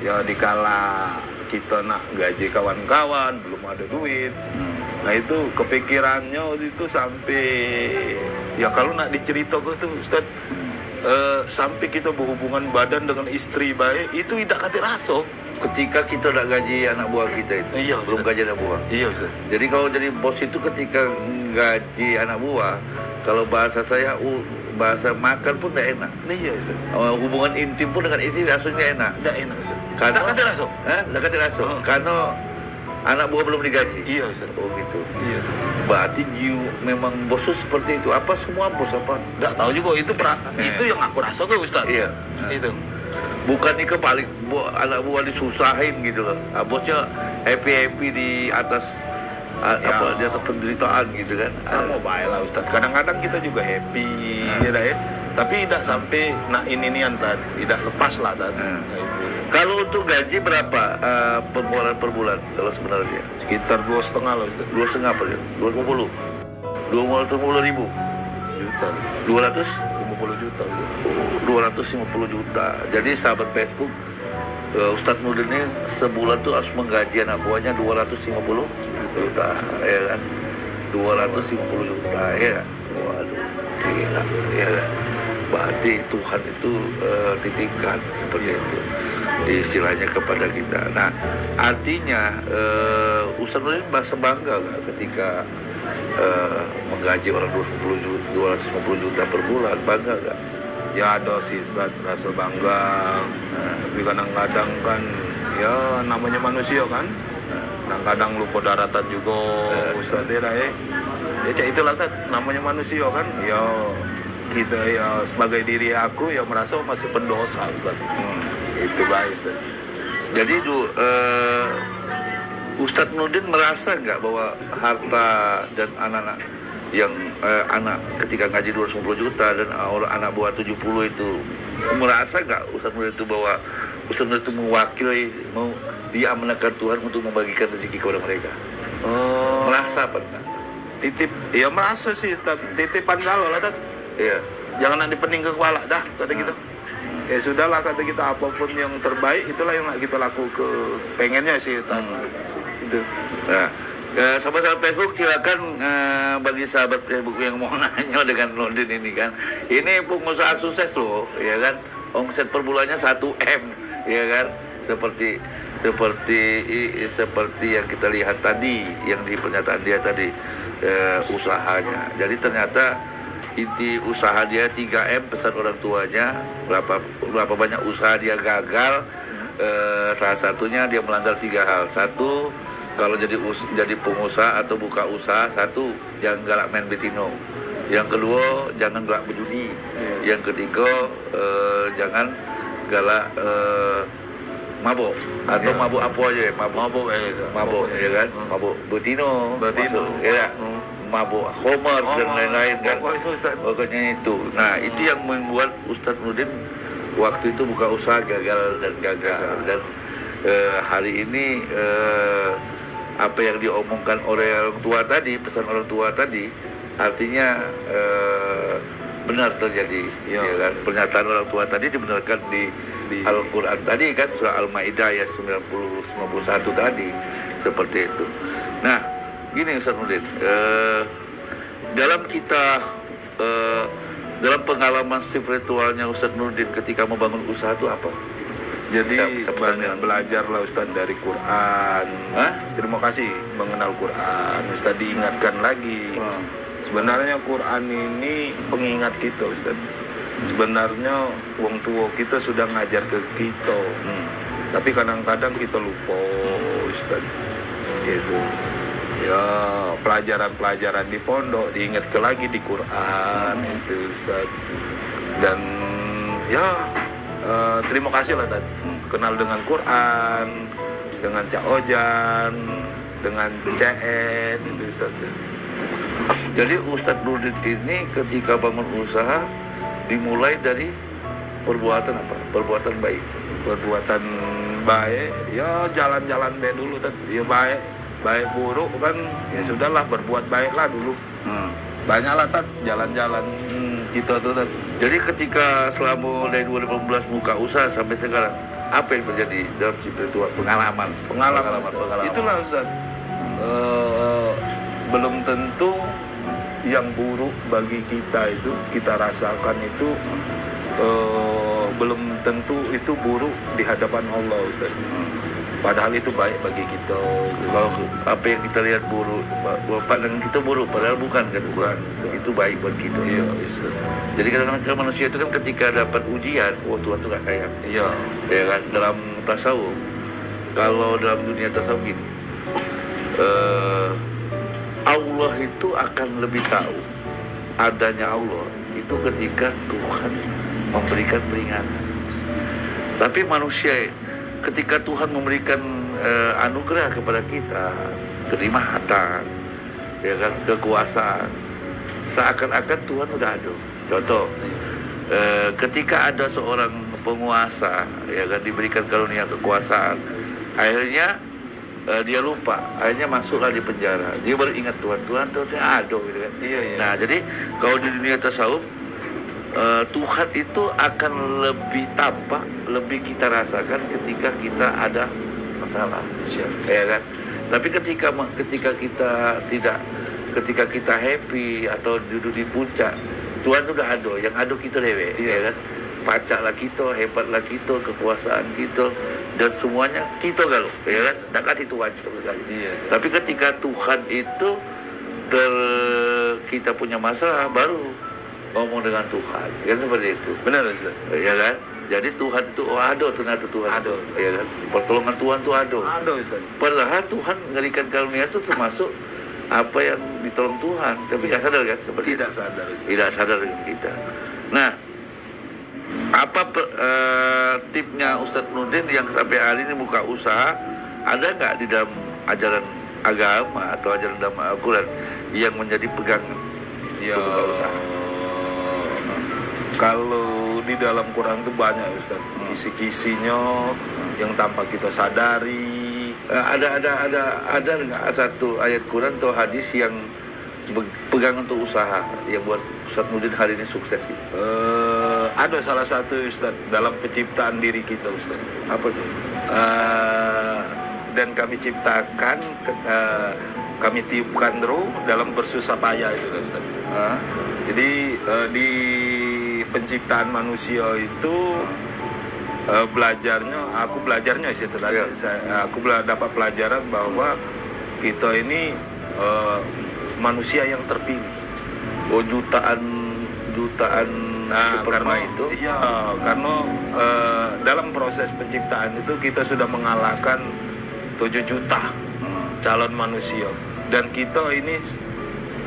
Ya dikala kita nak gaji kawan-kawan belum ada duit. Nah itu kepikirannya waktu itu sampai ya kalau nak diceritakan tuh, Ustaz, sampai kita berhubungan badan dengan istri baik itu tidak kati rasa. Ketika kita nak gaji anak buah kita itu, Iya, belum Ustaz. gaji anak buah. Iya, Ustaz. Jadi kalau jadi bos itu ketika gaji anak buah, kalau bahasa saya bahasa makan pun tidak enak. Iya, Ustaz. Hubungan intim pun dengan istri rasanya enak. Tidak enak, Ustaz. Karena Tak kati rasa. tidak kati rasa. Karena anak buah belum digaji. Iya, Ustaz. Oh gitu. Iya. Berarti memang bos itu seperti itu. Apa semua bos apa? Tidak tahu juga itu itu yang aku rasa ke, Ustaz. Iya. Itu. Bukan ini kebalik, anak buah disusahin gitu loh. Bosnya happy di atas di atas penderitaan gitu kan. Sama baik lah, Ustaz. Kadang-kadang kita juga happy ya dah, ya. Tapi tidak sampai nak ini Tad. Tidak lepas lah, Tad. Nah, itu. Kalau untuk gaji berapa pengeluaran per bulan kalau sebenarnya? Sekitar 2,5 lah, Ustaz. 2,5 apa ya? 250. 250.000. Juta. 250 juta. 250 juta. Jadi sahabat Facebook, Ustadz Nurdin ini sebulan tuh harus menggaji anak buahnya 250 juta, ya kan? 250 juta, ya. Waduh, gila, ya kan? Berarti Tuhan itu titipkan seperti itu, istilahnya kepada kita. Nah, artinya Ustadz Nurdin merasa bangga nggak ketika menggaji orang 250 juta per bulan, bangga nggak? Ya ada sih, Ustaz, rasa bangga. Tapi kadang-kadang kan ya namanya manusia kan. Kadang-kadang lupa daratan juga, Ustaz ya. Ya cak itulah kan namanya manusia kan. Ya kita ya sebagai diri aku ya merasa masih pendosa, Ustaz. Itu baik, Ustaz. Jadi Ustadz Nurdin merasa nggak bahwa harta dan anak-anak yang anak ketika ngaji 250 juta dan anak buah 70 itu, merasa nggak Ustadz Nurdin itu bahwa Ustadz Nurdin itu mewakili, dia amanahkan Tuhan untuk membagikan rezeki kepada mereka? Merasa apa enggak? Titip, ya merasa sih, Tad. Titipan kalau lah, Tad. Iya. Jangan nanti pening ke kepala dah, kata kita. Ya sudahlah, kata kita, apapun yang terbaik itulah yang kita laku ke pengennya sih, Tad. Itu. Nah, sahabat-sahabat Facebook, silakan bagi sahabat Facebook yang mau nanya dengan Nurdin ini kan, ini pengusaha sukses loh, ya kan, omset per bulannya 1 M, ya kan, seperti seperti yang kita lihat tadi, yang di pernyataan dia tadi, usahanya. Jadi ternyata inti usaha dia 3M, pesan orang tuanya. Berapa banyak usaha dia gagal, salah satunya dia melanggar 3 hal. Satu, kalau jadi pengusaha atau buka usaha, satu, jangan galak main betino. Yang kedua, jangan galak berjudi. Yang ketiga, jangan galak mabuk atau mabuk apa aja, mabuk ya kan, mabuk betino, ya, mabuk homer dan lain-lain kan, pokoknya itu. Nah, itu yang membuat Ustadz Nurdin waktu itu buka usaha gagal. Dan hari ini apa yang diomongkan oleh orang tua tadi, pesan orang tua tadi, artinya benar terjadi, ya kan? Pernyataan orang tua tadi dibenarkan di Al-Quran tadi kan, surah Al-Maidah ayat 91 tadi, seperti itu. Nah, gini Ustaz Nurdin, dalam pengalaman spiritualnya Ustaz Nurdin ketika membangun usaha itu apa? Jadi banyak belajar lah Ustaz dari Quran. Terima kasih mengenal Quran. Ustaz diingatkan lagi. Sebenarnya Quran ini pengingat kita Ustaz. Sebenarnya wong tua kita sudah ngajar ke kita. Tapi kadang-kadang kita lupa Ustaz. Gitu. Ya, pelajaran-pelajaran di pondok diingat lagi di Quran itu Ustaz. Dan ya terima kasih lah tadi kenal dengan Quran, dengan Cak Ojan, dengan CN itu Ustaz. Jadi Ustadz Nurdin ini ketika bangun usaha dimulai dari perbuatan apa? Perbuatan baik. Perbuatan baik, ya jalan-jalan baik dulu tadi. Ya baik buruk kan, ya sudahlah berbuat baiklah dulu. Banyaklah jalan-jalan kita tuh tadi. Jadi ketika selama dari 2015 buka usaha sampai sekarang, apa yang terjadi dalam spiritual pengalaman? Itulah Ustaz. Belum tentu yang buruk bagi kita itu kita rasakan itu belum tentu itu buruk di hadapan Allah Ustaz. Padahal itu baik bagi kita. Kalau apa yang kita lihat buruk, pandangan kita buruk, padahal bukan kan? Bukan. Itu baik buat kita. Iya, Ustaz. Jadi kadang-kadang manusia itu kan ketika dapat ujian, Tuhan tuh gak kayak. Iya. Ya kan, dalam tasawuf. Kalau dalam dunia tasawuf gini, Allah itu akan lebih tahu adanya Allah itu ketika Tuhan memberikan peringatan. Tapi manusia ketika Tuhan memberikan anugerah kepada kita, kenikmatan, ya kan, kekuasaan, seakan-akan Tuhan udah ada. Contoh, ketika ada seorang penguasa, ya kan, diberikan karunia kekuasaan, akhirnya dia lupa, akhirnya masuklah di penjara. Dia baru ingat Tuhan ada, gitu kan. Iya. Nah, jadi kalau di dunia tasawuf, Tuhan itu akan lebih tampak, lebih kita rasakan ketika kita ada masalah, ya kan. Tapi ketika kita happy atau duduk di puncak, Tuhan sudah ada, yang ada kita dewe, ya kan. Pacaklah kita, hebatlah kita, kekuasaan kita, dan semuanya kita galuh, ya kan. Dan kasih Tuhan sekali. Tapi ketika Tuhan itu kita punya masalah, baru ngomong dengan Tuhan, kan seperti itu. Benar Ustaz. Ya kan? Jadi Tuhan itu ada, ternyata Tuhan ada, ya kan? Pertolongan Tuhan itu ada. Ada Ustaz. Padahal Tuhan memberikan karunia itu termasuk apa yang ditolong Tuhan, tapi tidak sadar kan? Seperti Tidak itu. sadar Ustaz. Tidak sadar dengan kita. Nah, apa tipnya Ustadz Nurdin yang sampai hari ini buka usaha, ada nggak di dalam ajaran agama atau ajaran dalam Al-Quran yang menjadi pegangan Ya, untuk buka usaha? kalau di dalam Quran itu banyak Ustaz, kisi-kisinya yang tanpa kita sadari. Ada nggak satu ayat Quran atau hadis yang pegangan untuk usaha yang buat Ustadz Nurdin hari ini sukses gitu? Ada salah satu Ustaz dalam penciptaan diri kita Ustaz. Apa tuh? Dan kami ciptakan, kami tiupkan roh dalam bersusah payah itu Ustaz. Jadi di penciptaan manusia itu aku belajarnya sih tadi. Iya. Aku dapat pelajaran bahwa kita ini manusia yang terpilih. Oh, jutaan sperma itu. Iya, karena dalam proses penciptaan itu kita sudah mengalahkan 7 juta calon manusia, dan kita ini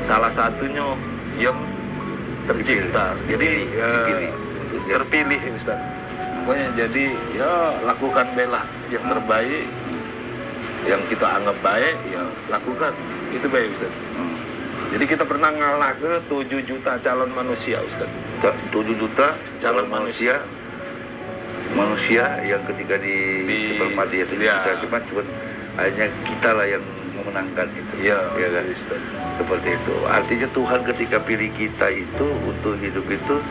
salah satunya yang tercipta. Jadi terpilih Ustaz. Pokoknya jadi ya lakukan bela yang terbaik, yang kita anggap baik ya lakukan, itu baik Ustaz. Jadi kita pernah ngalah ke 7 juta calon manusia Ustaz. 7 juta calon manusia yang ketika di sperma dia 7 juta, cuma hanya kita lah yang memenangkan itu. Iya, ya kan? Ustaz. Seperti itu. Artinya Tuhan ketika pilih kita itu untuk hidup itu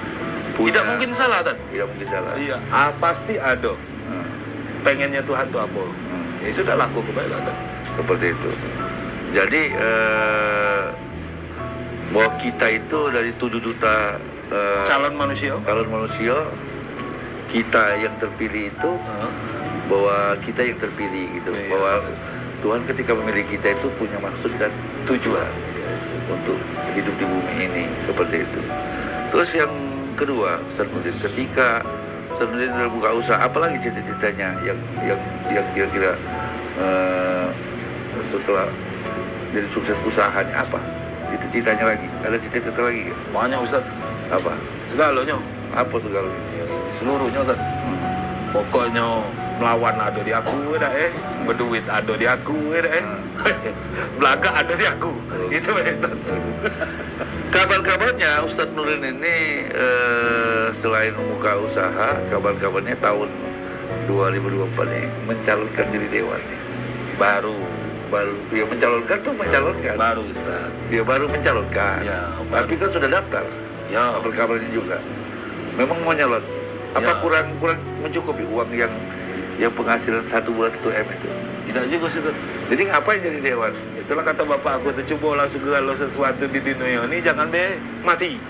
punya, Tidak mungkin salah, Tan. Tidak mungkin salah. Iya, pasti ada. Pengennya Tuhan tuh apa? Ya sudah laku kebaikan, Tan. Seperti itu. Jadi bahwa kita itu dari 7 juta calon manusia, kita yang terpilih itu, bahwa kita yang terpilih gitu, iya, bahwa Ustaz. Tuhan ketika memilih kita itu punya maksud dan tujuan untuk hidup di bumi ini, seperti itu. Terus yang kedua, Ustaz Nurdin, ketika Ustaz Nurdin udah buka usaha, apalagi cita-citanya yang kira-kira setelah jadi sukses usahanya apa? Cita-citanya lagi, ada cita-cita lagi? Banyak Ustaz. Apa? Segalanya. Apa segalanya? Seluruhnya, Tan. Pokoknya melawan ada di aku dah berduit ada di aku dah belaga ada di aku. Itu Ustaz. Kabar-kabarnya Ustaz Nurdin ini selain membuka usaha, kabar-kabarnya tahun 2024 ini mencalonkan diri dewan nih. Baru Ya mencalonkan tuh mencalonkan. baru Ustaz. Dia baru mencalonkan. Ya, Tapi kan sudah daftar. Ya, Kabar-kabarnya juga. Memang mau nyalon. Apa Ya. kurang mencukupi uang yang penghasilan 1 bulan 1 M itu? tidak juga Ustaz. Jadi ngapain jadi dewan? Itulah kata bapak aku tuh, coba langsung segala sesuatu di dunia ini jangan mati.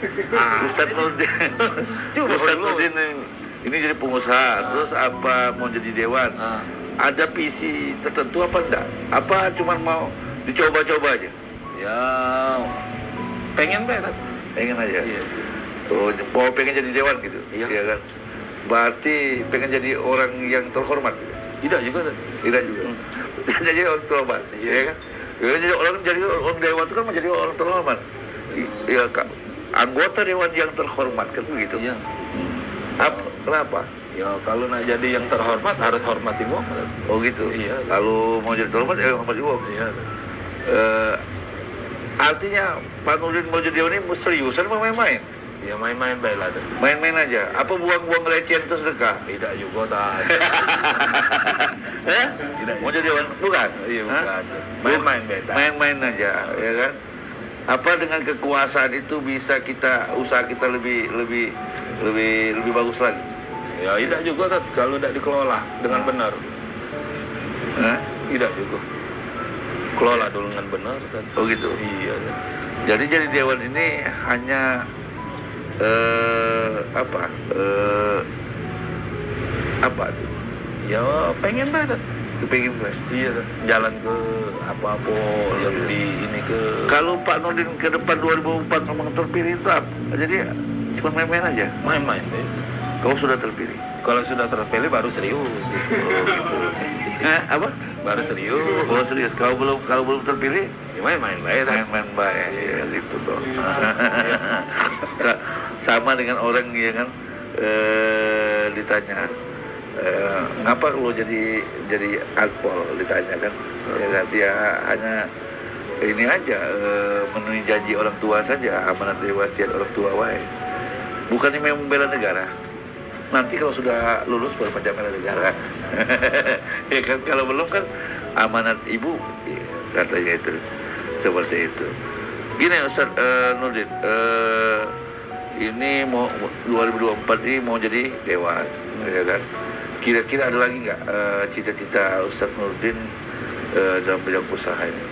Ustaz Nurdin. Coba Ustaz dulu. Nurdin ini jadi pengusaha, terus apa mau jadi dewan? Ada visi tertentu apa enggak? Apa cuma mau dicoba-coba aja? Ya, pengen banget. Pengen aja. Iya. Tuh, mau pengen jadi dewan gitu. Iya. Iya kan? Berarti pengen jadi orang yang terhormat gitu. Tidak juga, Tan. Tidak juga. Jadi orang terhormat, iya kan? Ya, jadi orang dewan itu kan menjadi orang terhormat. Iya, Kak. Anggota dewan yang terhormat kan begitu. Iya. Kenapa? Ya kalau nak jadi yang terhormat harus hormati wong. Oh gitu. Iya. Kalau mau jadi terhormat ya hormati wong. Iya. Artinya Pak Nurdin mau jadi dewan ini seriusan mau main-main? Ya main-main baik lah. Tan. Main-main aja. Apa buang-buang recehan itu sedekah? Tidak juga, Tan. Tidak. Mau jadi dewan? Bukan. Iya, Hah? bukan. Main-main baik, Tan. Main-main aja, ya kan? Apa dengan kekuasaan itu bisa usaha kita lebih bagus lagi? Ya tidak juga, Tan. Kalau tidak dikelola dengan benar. Hah? Tidak juga. Kelola dulu dengan benar, Tan. Oh gitu. Iya, Tan. Jadi dewan ini hanya apa tuh? Ya pengen banget. Kepingin gue. Iya, Tan. Jalan ke apa-apa yang di ini ke. Kalau Pak Nurdin ke depan 2004 memang terpilih itu apa? Jadi cuma main-main aja. Main-main deh. Kau sudah terpilih. Kalau sudah terpilih baru serius. Apa? Baru serius. Oh serius. Kalau belum terpilih, Ya, main-main baik, Tan. main-main baik. Ya, gitu dong. Sama dengan orang ya kan, ditanya, ngapa lo jadi akpol, ditanya kan, ya kan, dia hanya ini aja, memenuhi janji orang tua saja, amanat dari wasiat orang tua wae. Bukannya memang membela negara. Nanti kalau sudah lulus baru pajak bela negara. Ya kan, kalau belum kan amanat ibu, ya, katanya itu. Seperti itu. Gini Ustaz Nurdin, ini mau 2024 ini mau jadi dewan, ya kan? Kira-kira ada lagi nggak cita-cita Ustaz Nurdin dalam bidang usaha ini?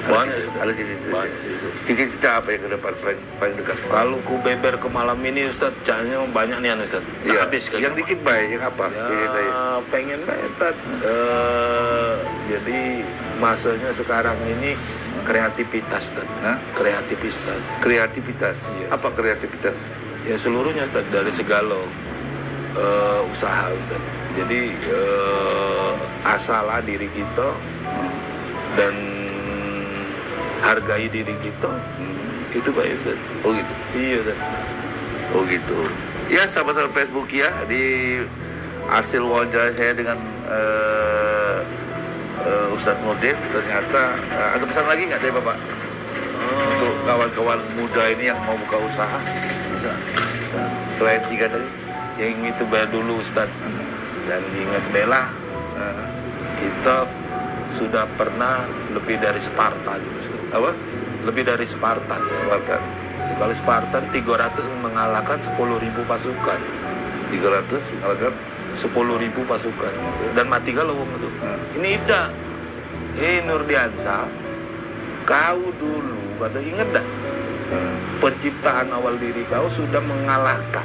Banyak, Ada cita-cita. banyak sih, Ustaz. Cita-cita apa yang ke depan paling dekat? Kalau ku beber ke malam ini Ustaz, cahnya banyak nih Ustaz. Tak Iya. habis kayaknya. Yang dikit baik, yang apa? Cita-cita ya. Ya pengen banget Ustaz. Jadi masanya sekarang ini kreativitas Ustaz. Hah? Kreativitas. Kreativitas. Iya. Apa kreativitas? Ya seluruhnya Ustaz, dari segala usaha Ustaz. Jadi asalah diri kita dan hargai diri kita, itu baik Ustaz. Oh gitu. Iya Ustaz. Oh gitu. Ya sahabat Facebook ya, di hasil wawancara saya dengan Ustadz Nurdin, ternyata ada pesan lagi nggak dari Bapak untuk kawan-kawan muda ini yang mau buka usaha? Bisa. Selain 3 tadi? Yang itu bayar dulu Ustaz. Dan ingat bela, kita sudah pernah lebih dari Spartan Ustaz. Apa? Lebih dari Spartan. Spartan. Kalau Spartan 300 mengalahkan 10.000 pasukan. 300 mengalahkan 10.000 pasukan. Dan mati galung itu. Ini tidak. Nurdiansa, kau dulu, kata ingat dah, penciptaan awal diri kau sudah mengalahkan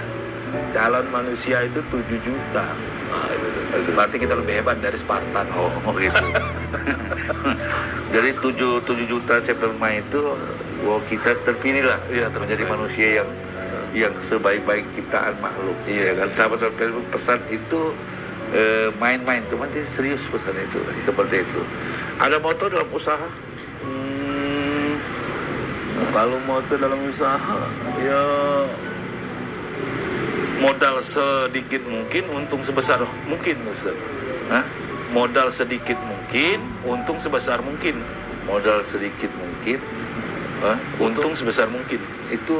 calon manusia itu 7 juta. Nah, itu berarti kita lebih hebat dari Spartan. Oh gitu. Jadi 7 juta sperma itu, wow, kita terpilih lah Iya, menjadi manusia yang sebaik-baik ciptaan makhluk. Iya kan. Sahabat Facebook pesan itu main-main, cuman dia serius pesan itu seperti itu. Ada moto dalam usaha? Kalau mau itu dalam usaha, ya modal sedikit mungkin, untung sebesar mungkin, Ustaz. Hah? Modal sedikit mungkin, untung sebesar mungkin. Modal sedikit mungkin, Untung sebesar mungkin. itu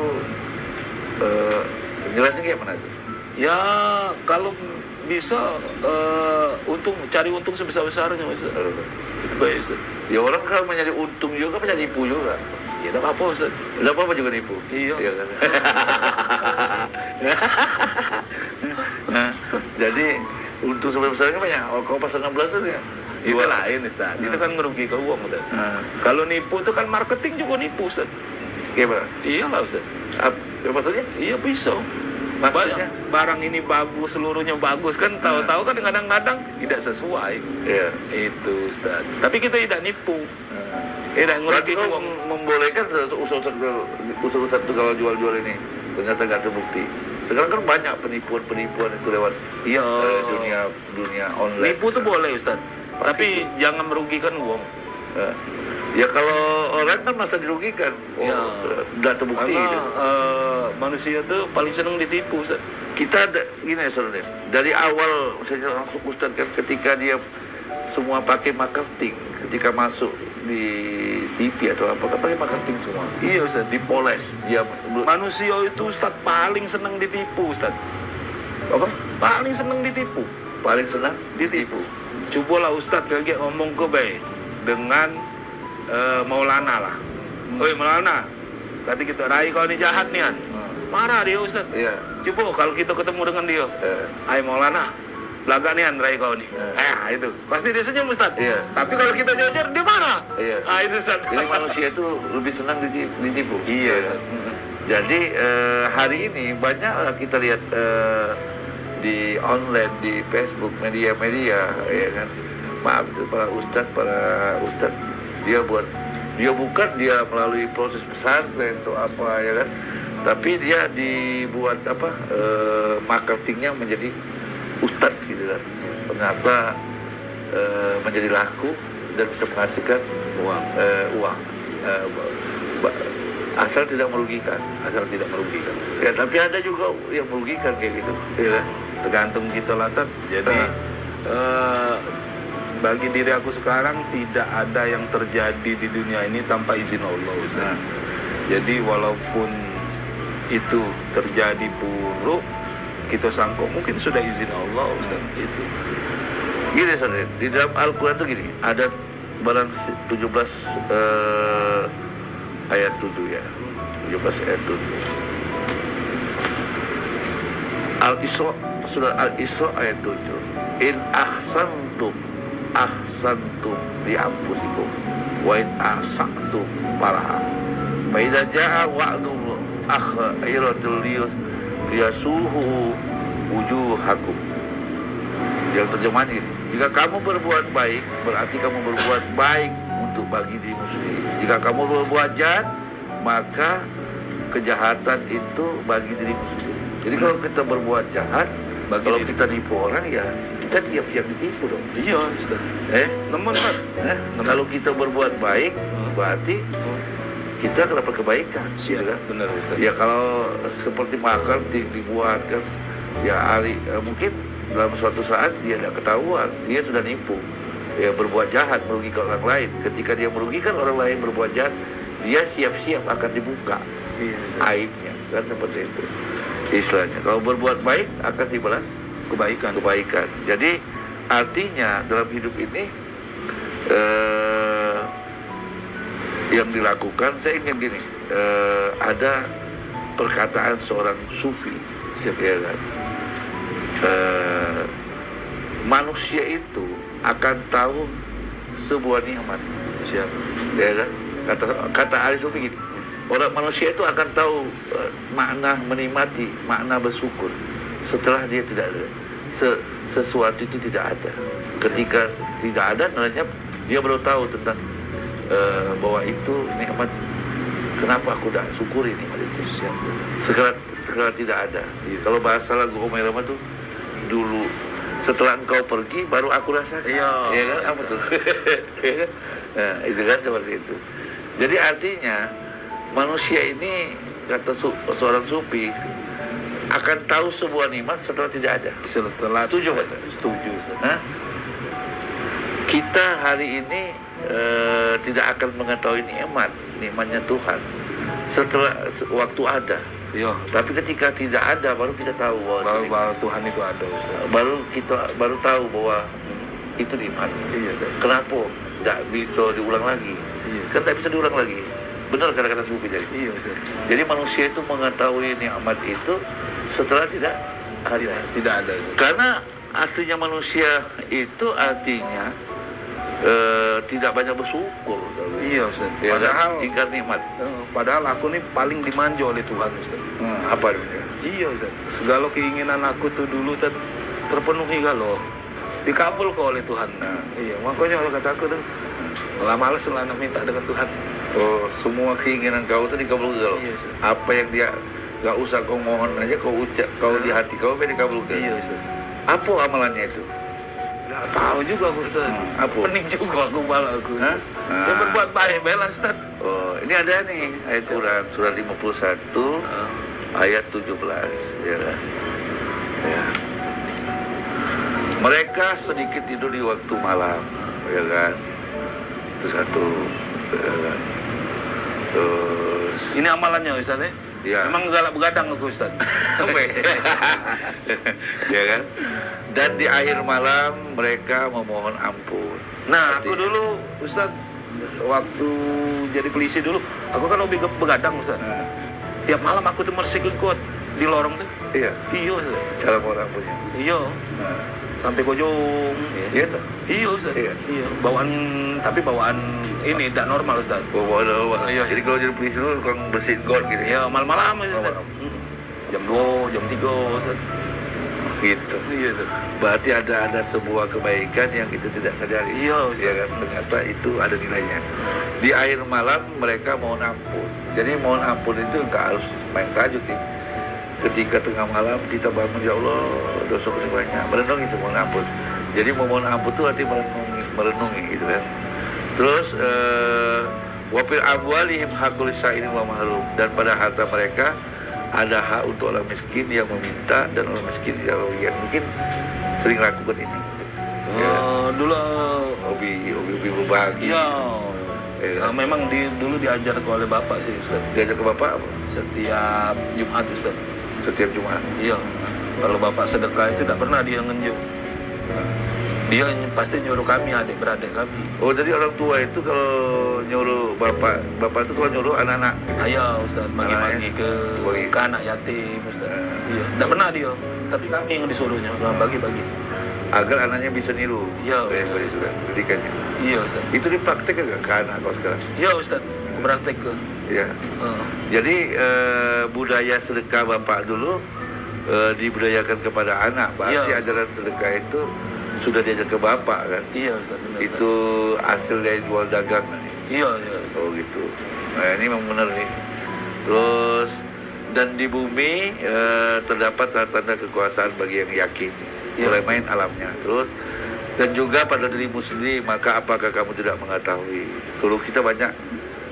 jelasnya kayak mana tuh? Ya kalau bisa cari untung sebesar-besarnya, Ustaz. Itu baik, Ustaz. Ya orang kalau mencari untung juga, mencari nipu juga. Ya tidak apa-apa, Ustaz. Udah apa juga nipu? Iya. Kan? Nah, jadi untung sebesar-besarnya banyak. Oh, kalau pasal 16 tuh ya. Itu lain, Ustaz. Itu kan merugikan uang, Ustaz. Kalau nipu itu kan marketing juga nipu, Ustaz. Gimana? Iyalah, Ustaz. Ya, maksudnya? Iya bisa. Maksudnya? Barang ini bagus, seluruhnya bagus kan, tahu-tahu kan kadang-kadang tidak sesuai. Iya. Itu Ustaz. Tapi kita tidak nipu. Tidak Berarti ngurangi kau uang. membolehkan usaha-usaha itu kalau jual-jual ini ternyata nggak terbukti. Sekarang kan banyak penipuan itu lewat Iya. dunia online. Nipu tuh boleh Ustaz. Tapi jangan merugikan uang. Ya kalau orang kan masa dirugikan, Ya. nggak terbukti. Karena Gitu. manusia tuh paling senang ditipu, Ustaz. Kita gini ya saudara, dari awal misalnya langsung Ustadz kan ketika dia semua pakai marketing, ketika masuk di TV atau apa kan pakai marketing semua, Iya, Ustaz. dipoles dia Manusia itu Ustaz paling senang ditipu, Ustaz. apa Paling senang ditipu. paling senang Ditipu. Cobalah Ustaz kayak ngomong ke Bay dengan Maulana lah. Oi Maulana, tadi kita Rai kau ini jahat nih kan. Marah dia Ustaz. Iya. Coba kalau kita ketemu dengan dia. Hai Maulana, belaga nih Rai kau nih. Itu. Pasti dia senyum Ustaz. Iya. Tapi kalau kita jujur dia marah. Iya. Itu Ustaz. Jadi manusia itu lebih senang ditipu. Iya. Jadi hari ini banyak kita lihat di online, di Facebook, media-media, ya kan. Maaf itu para ustadz dia bukan dia melalui proses pesantren atau apa ya kan, tapi dia dibuat marketingnya menjadi ustadz gitu kan, ternyata menjadi laku dan bisa menghasilkan Uang. uang asal tidak merugikan. Asal tidak merugikan. Ya tapi ada juga yang merugikan kayak gitu, ya kan? Tergantung kita lah Tat. Jadi bagi diri aku sekarang tidak ada yang terjadi di dunia ini tanpa izin Allah Ustaz. Jadi walaupun itu terjadi buruk, kita sangka mungkin sudah izin Allah Ustaz. Itu. Gini saudara, di dalam Al-Quran itu gini, ada barang 17 ayat 7 ya, 17 ayat 7. Al-Isra, surah Al-Isra ayat 7. In ahsantum li anfusikum wa in ahsantum falaha fa idza jaa wa'dul akhiratul liyasuhu wujuhakum. Yang terjemahan ini, jika kamu berbuat baik berarti kamu berbuat baik untuk bagi dirimu sendiri. Jika kamu berbuat jahat maka kejahatan itu bagi dirimu sendiri. Jadi kalau kita berbuat jahat, kalau kita nipu orang ya kita siap-siap ditipu dong. Iya, Ustaz. Namun kan, kalau kita berbuat baik berarti kita dapat kebaikan. siap gitu kan? benar Ustaz. Ya kalau seperti makan dibuat kan, ya mungkin dalam suatu saat dia tidak ketahuan, dia sudah nipu, ya berbuat jahat merugikan orang lain. Ketika dia merugikan orang lain berbuat jahat, dia siap-siap akan dibuka Iya, Ustaz. aibnya, kan seperti itu istilahnya. Kalau berbuat baik akan dibalas kebaikan. Jadi artinya dalam hidup ini yang dilakukan, saya ingin gini, ada perkataan seorang sufi, ya kan, manusia itu akan tahu sebuah nikmat, Siap. ya kan, kata ahli sufi gini, orang manusia itu akan tahu makna menikmati, makna bersyukur setelah dia tidak ada. Sesuatu itu tidak ada. Ketika tidak ada, namanya dia baru tahu tentang bahwa itu nikmat. Kenapa aku tidak syukuri nikmat itu? Siap. Sekarang tidak ada. Iya. Kalau bahasa lagu Omar Rama tuh, dulu setelah engkau pergi baru aku rasakan. Iya. Ya kan? Apa tuh? Ya kan? Nah, itu kan seperti itu. Jadi artinya manusia ini, kata seorang sufi, akan tahu sebuah nikmat setelah tidak ada. Setelah Setuju, Pak? Setuju, Ustaz. Nah, kita hari ini tidak akan mengetahui nikmatnya Tuhan setelah waktu ada. Iya. Tapi ketika tidak ada baru kita tahu bahwa Tuhan itu ada, Ustaz. baru tahu bahwa itu nikmat. Iya, Ustaz. Kenapa tidak bisa diulang lagi? Iya. Kan tidak bisa diulang lagi. Benar kata-kata sufi jadi. Iya, Ustaz. Jadi manusia itu mengetahui nikmat itu setelah tidak ada. Tidak ada, Ustaz. Karena aslinya manusia itu artinya tidak banyak bersyukur. Iya, Ustaz. Ya, Padahal tingkat nikmat. Padahal aku nih paling dimanja oleh Tuhan, Ustaz. Apa namanya? Iya, Ustaz. Segala keinginan aku tuh dulu terpenuhi kalau dikabul kok oleh Tuhan. Iya, makanya kata aku tuh malah males lah minta dengan Tuhan. Oh, semua keinginan kau itu dikabulkan. Iya, Ustaz. Apa yang dia nggak usah kau mohon aja, kau ucap, kau di hati kau dikabulkan. Iya, Ustaz. Apa amalannya itu? Nggak tahu juga aku, Ustaz. Apa? Pening juga aku malah aku. Hah? Ya berbuat baik, bela, Ustaz. Oh, ini ada nih ayat Quran surah 51 ayat 17, ya kan? Ya. Mereka sedikit tidur di waktu malam, ya kan? Itu satu, ya kan? Terus Ini amalannya, Ustaz, ya? ya. Emang galak begadang aku, Ustaz. Ya kan? Dan di akhir malam mereka memohon ampun. Nah, aku dulu, Ustaz, waktu jadi polisi dulu, aku kan hobi begadang, Ustaz. Tiap malam aku tuh ikut di lorong tuh. Iya, Iya, Ustaz. cara mohon ampunnya. Iya. Sampai Kojong. Iya tuh. Iya, Ustaz. Iya. Iya. Tapi bawaan ini tidak normal, Ustaz. Iya. Jadi kalau jadi polisi dulu tukang bersihin gon gitu. Iya, malam-malam, Ustaz. Malam. Jam 2, jam 3, Ustaz. Gitu. Iya, Ustaz. Berarti ada sebuah kebaikan yang kita tidak sadari. Iya, Ustaz. Ya kan? Ternyata itu ada nilainya. Di akhir malam mereka mohon ampun. Jadi mohon ampun itu nggak harus main tajud nih. Ketika tengah malam kita bangun, ya Allah dosa banyak, merenung itu mohon ampun. Jadi memohon ampun itu arti merenungi gitu kan. Terus wafil amwalihim hakul sa'irin wa mahrum, dan pada harta mereka ada hak untuk orang miskin yang meminta dan orang miskin yang mungkin sering lakukan ini. Dulu Hobi berbagi. iya. Ya. Memang dulu diajar oleh Bapak sih, Ustaz. Diajak ke bapak apa? Setiap Jumat, Ustaz. Setiap Jumat. Iya. Kalau Bapak sedekah itu tidak pernah dia ngenjuk. Dia pasti nyuruh kami, adik-beradik kami. Oh, jadi orang tua itu kalau nyuruh bapak itu kalau nyuruh anak-anak. Ayo, Ustaz, bagi-bagi ke anak yatim, Ustaz. Iya. Tidak pernah dia, tapi kami yang disuruhnya, bagi-bagi. agar anaknya bisa niru. Iya, Ustaz, pendidikannya. Iya Ustaz. Itu dipraktek nggak ke anak kau sekarang? Iya Ustaz. Praktek tuh. Ya. Jadi budaya sedekah bapak dulu dibudayakan kepada anak. Berarti Iya, ajaran sedekah itu sudah diajar ke bapak kan? Iya Ustaz. Benar, Itu hasil dari jual dagang kan? Iya Ustaz. Oh gitu. Nah ini memang benar nih. Terus dan di bumi terdapat tanda-tanda kekuasaan bagi yang yakin. Mulai main alamnya. Terus dan juga pada dirimu sendiri, maka apakah kamu tidak mengetahui? Dulu kita banyak